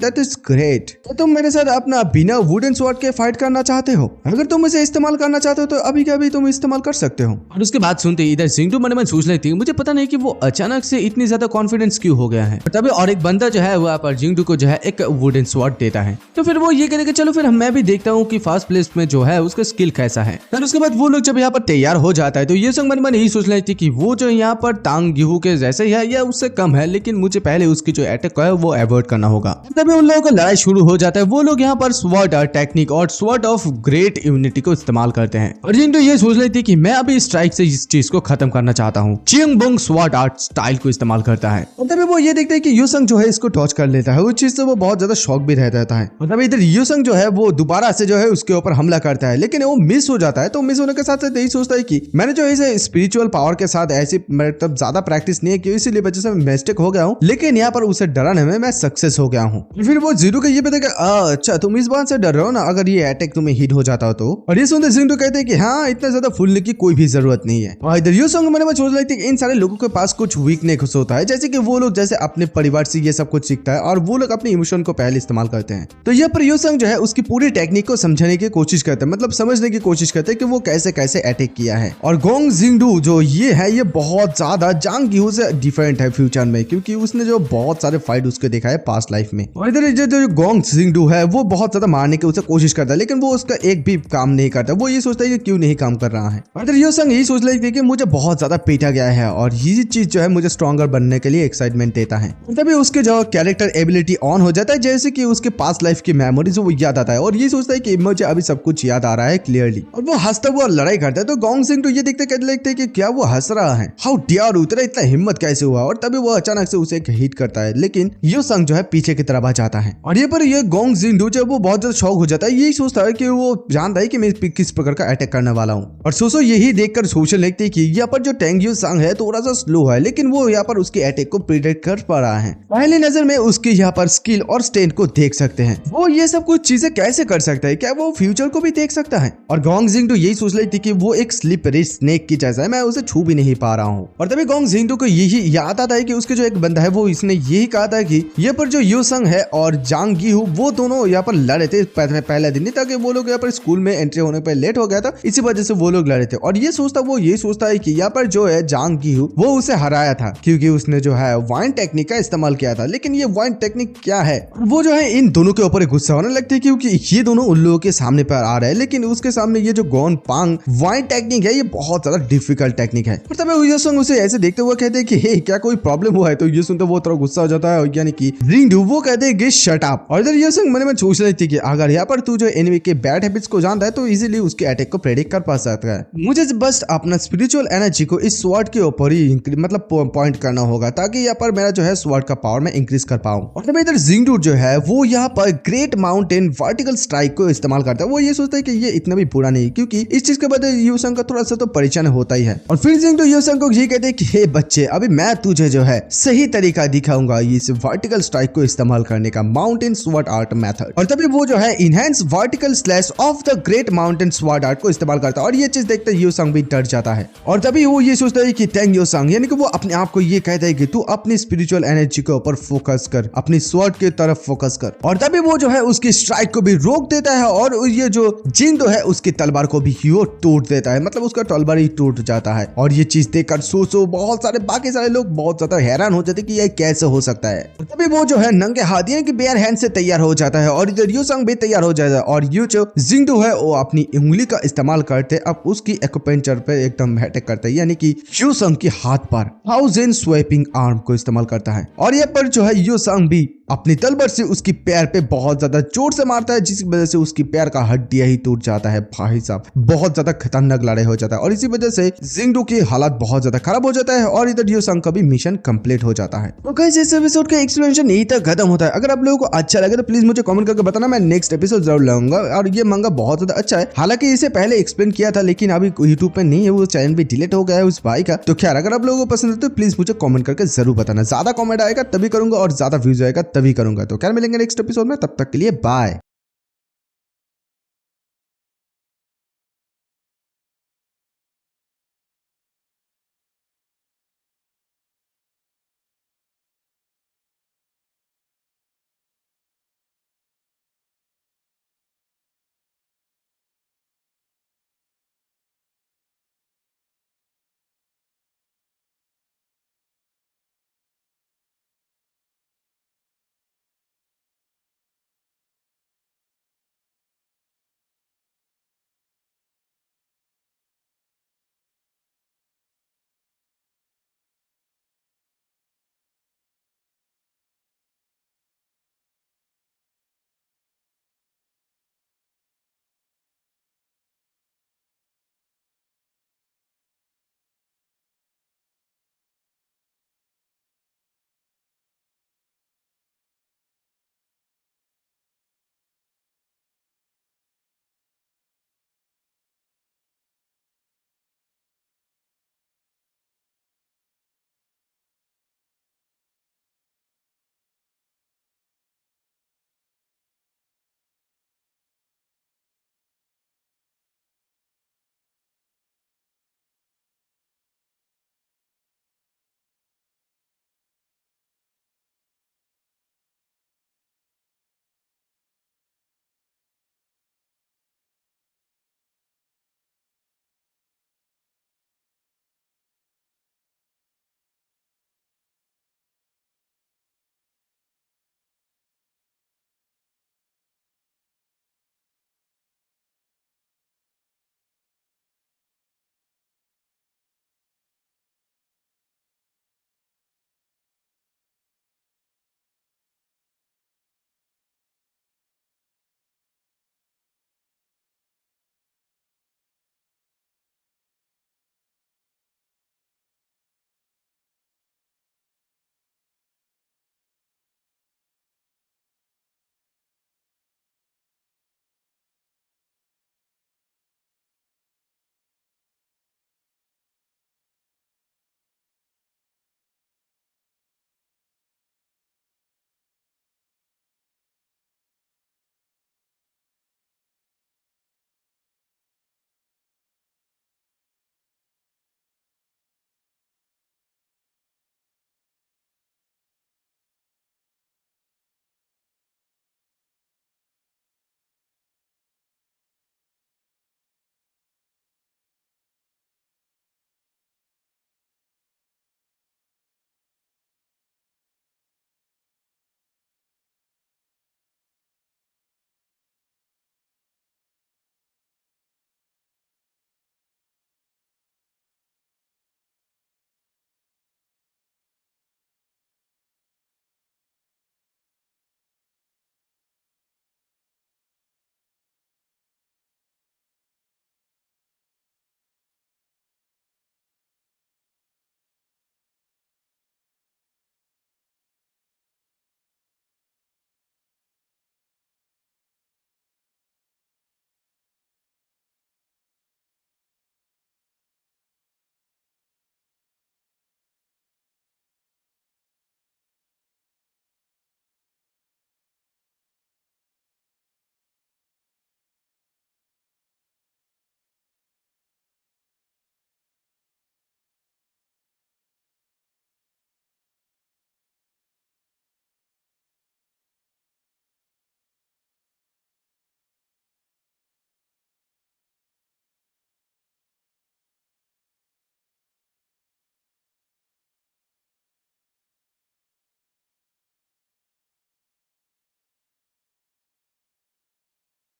दैट इज ग्रेट, तो तुम मेरे साथ अपना बिना वुडन स्वॉर्ड के फाइट करना चाहते हो, अगर तुम इसे इस्तेमाल करना चाहते हो तो अभी के अभी तुम इस्तेमाल कर सकते हो। और उसके बाद सुनते इधर जिंगडू मन में सोच रही थी मुझे पता नहीं कि वो अचानक से इतनी ज्यादा कॉन्फिडेंस क्यों हो गया है। तभी और एक बंदा जो है वहाँ पर जिंगडू को जो है एक वुडन स्वॉर्ड देता है, तो फिर वो ये कहेगा चलो फिर मैं भी देखता हूँ कि फर्स्ट प्लेस में जो है उसका स्किल कैसा है। फिर उसके बाद वो लोग जब यहाँ पर तैयार हो जाता है तो ये संग मन यही सोच रही थी कि वो जो यहाँ पर तांग गिहू के जैसे ही है या उससे कम है, लेकिन मुझे पहले उसकी जो अटैक है वो अवॉइड करना होगा। तभी उन लोगों का लड़ाई शुरू हो जाता है, वो लोग यहाँ पर स्वॉर्ड टेक्निक और स्वॉर्ड ऑफ ग्रेट यूनिटी को इस्तेमाल करते हैं। और जिंगडू ये सोच रही थी कि मैं अभी स्ट्राइक से इस चीज को खत्म करना चाहता हूँ, चियोंगबंग स्वॉर्ड आर्ट स्टाइल को इस्तेमाल करता है। और तभी वो ये देखते हैं कि यूसंग जो है इसको टॉच कर लेता है, उस चीज से वो बहुत ज्यादा शॉक भी रहता है। और तभी इधर यूसंग जो है वो दोबारा से जो है उसके ऊपर हमला करता है, लेकिन वो मिस हो जाता है। तो मिस होने के साथ साथ यही सोचता है कि मैंने जो है स्पिरिचुअल पावर के साथ ऐसी मतलब ज्यादा प्रैक्टिस नहीं की, इसीलिए वजह से मिस्टेक हो गया हूँ, लेकिन यहाँ पर उसे डराने में मैं सक्सेस हो गया हूँ। फिर वो जीरो को ये बताएगा अच्छा तुम इस बात से डर रहे हो ना अगर ये अटैक तुम्हें हिट हो जाता हो तो। और ये सुनते जिंगडू कहते हैं कि हाँ इतना ज्यादा फूलने की कोई भी जरूरत नहीं है। और इधर यूसंग मन में सोच रही थी इन सारे लोगों के पास कुछ वीकनेस होता है, जैसे कि वो लोग जैसे अपने परिवार से ये सब कुछ सीखता है और वो लोग अपने इमोशन को पहले इस्तेमाल करते हैं। तो यहाँ पर यूसंग जो है उसकी पूरी टेक्निक को समझने की कोशिश करते हैं, मतलब समझने की कोशिश करते हैं कि वो कैसे कैसे अटैक किया है। और गोंग जिंगडू जो ये है ये बहुत ज्यादा जांग गिहू से डिफरेंट है फ्यूचर में, क्योंकि उसने जो बहुत सारे फाइट उसके देखा है पास्ट लाइफ में। और इधर जो गोंग जिंगडू है वो बहुत ज्यादा मारने की उसे कोशिश करता है, लेकिन वो उसका एक भी काम नहीं करता। वो ये सोचता है कि क्यों नहीं काम कर रहा है। और इधर यूसंग यही सोच रही थी कि मुझे बहुत ज्यादा पीटा गया है और ये चीज जो है मुझे स्ट्रॉन्गर बनने के लिए एक्साइटमेंट देता है। तभी उसके जो कैरेक्टर एबिलिटी ऑन हो जाता है, जैसे कि उसके पास्ट लाइफ की मेमोरीज वो याद आता है और ये सोचता है कि मुझे अभी सब कुछ याद आ रहा है क्लियरली। और वो हंसता हुआ लड़ाई करता है। तो गोंग जिंगडू ये देखते कहने लगते हैं कि क्या वो हंस रहा है, हाउ डेयर यू, तेरा इतना हिम्मत कैसे कैसे हुआ, और तभी वो अचानक से उसे हिट करता है, लेकिन यू संग जो है पीछे की तरफ आ जाता है। और ये पर ये गोंग जिंगडू जो वो बहुत ज्यादा शॉक हो जाता है, यही सोचता है कि वो जानता है कि मैं किस प्रकार का अटैक करने वाला हूँ। और सोसो यही देखकर सोचने लगती है कि यहाँ पर जो टेंग यू संग है थोड़ा सा स्लो है, लेकिन वो यहाँ पर उसके अटैक को प्रिडिक्ट कर पा रहा है। पहली नजर में उसके यहाँ पर स्किल और स्ट्रेंथ को देख सकते हैं। वो ये सब कुछ चीजें कैसे कर सकता है, क्या वो फ्यूचर को भी देख सकता है? और गोंग जिंगडू यही सोच रही थी कि वो एक स्लिपरी स्नेक की जैसा है, मैं उसे छू भी नहीं पा रहा हूँ। और तभी गोंग जिंगडू को यही याद आता है कि उसके जो एक बंदा है वो इसने यही कहा था कि ये पर जो यू संग है और जांग गी हु वो दोनों यहाँ पर लड़े थे पहले दिन, ताकि वो लोग यहाँ पर स्कूल में एंट्री होने पर लेट हो गया था, इसी वजह से वो लोग लड़े थे। और ये सोचता है कि यहाँ पर जो है जांग गी हु वो उसे हराया था क्योंकि उसने जो है वाइन टेक्निक का इस्तेमाल किया था। लेकिन ये वाइन टेक्निक क्या है, वो जो है इन दोनों के ऊपर गुस्सा होने लगती है क्योंकि ये दोनों उन लोगों के सामने पर आ रहे हैं, लेकिन उसके सामने ये जो गोन पांग वाइन टेक्निक है ये बहुत ज्यादा डिफिकल्ट टेक्निक है। और तभी यू संग उसे ऐसे देखते हुए कहते हैं कि हे क्या कोई प्रॉब्लम हुआ है, तो ये सुनते वो थोड़ा गुस्सा हो जाता है, यानी कि जिंगडू वो कहते हैं कि शट अप। और इधर यू संग मन में सोच रही थी कि अगर यहाँ पर तू जो एनिमी के बैड हैबिट्स को जानता है तो इजीली उसके अटैक को प्रेडिक्ट कर पा सकता है। मुझे बस अपना स्पिरिचुअल एनर्जी को इस स्वॉर्ड के ऊपर ही मतलब पॉइंट करना होगा ताकि यहाँ पर मेरा जो है स्वॉर्ड का पावर मैं इंक्रीज कर पाऊं। और तभी इधर जिंगडू जो है वो यहाँ पर ग्रेट माउंटेन वर्टिकल स्ट्राइक को इस्तेमाल करता है। वो ये सोचता है कि ये इतना भी बुरा नहीं, क्योंकि इस चीज के बाद यू संग का थोड़ा सा तो परेशान होता ही है। और फिर जिंगडू यू संग को ये कहते हैं कि हे बच्चे, अभी मैं तुझे जो है सही तरीका दिखाऊंगा इस वर्टिकल स्ट्राइक को इस्तेमाल करने का, माउंटेन स्वॉर्ड आर्ट मेथड। और तभी वो जो है enhance vertical slash of the great mountain sword art को इस्तेमाल करता है। और ये चीज देखते यू संग भी डर जाता है। और तभी वो ये सोचता है कि टेंग यू संग, यानी कि वो अपने आप को ये कहता है कि तू अपनी स्पिरिचुअल एनर्जी के ऊपर फोकस कर, अपनी स्वॉर्ड की तरफ फोकस कर। और तभी वो जो है उसकी स्ट्राइक को भी रोक देता है और ये जो जिंगडू है उसकी तलवार को भी तोड़ देता है, मतलब उसका तलवार ही टूट जाता है। और ये चीज देखकर सोचो बहुत सारे बाकी सारे लोग बहुत ज्यादा हैरान हो जाते कि ये कैसे हो सकता है। तभी वो जो है नंगे हाथ यानी कि बेयर हैंड से तैयार हो जाता है और इधर यू संग भी तैयार हो जाता है। और ये जो जिंगडू है वो अपनी उंगली का इस्तेमाल करते अब उसकी एक्यूपेंचर पे एकदम अटैक करता है, यानी कि यू संग के हाथ पर 1000 स्वेपिंग आर्म को इस्तेमाल करता है। और ये पर जो है यू संग भी अपनी तलवार से उसकी पैर पे बहुत ज्यादा जोर से मारता है, जिसकी वजह से उसकी पैर का हड्डियां ही टूट जाता है। भाई साहब बहुत ज्यादा खतरनाक लड़ाई हो जाता है और इसी वजह से जिंगडू की हालत बहुत ज्यादा खराब हो जाता है और इधर यू संग का भी मिशन कंप्लीट हो जाता है। तो गाइस इस एपिसोड का एक्सप्लेनेशन यहीं तक खत्म होता है। अगर आप लोगों को अच्छा लगे तो प्लीज मुझे कमेंट करके बताना, मैं नेक्स्ट एपिसोड जरूर लाऊंगा। और ये मंगा बहुत ज्यादा अच्छा है, हालांकि इसे पहले एक्सप्लेन किया था लेकिन अभी यूट्यूब पे नहीं है, वो चैनल भी डिलीट हो गया है उस भाई का। तो खैर अगर आप लोगों को पसंद है तो प्लीज मुझे कमेंट करके जरूर बताना। ज्यादा कमेंट आएगा तभी करूंगा और ज्यादा व्यूज आएगा तभी करूंगा। तो खैर मिलेंगे नेक्स्ट एपिसोड में, तब तक के लिए बाय।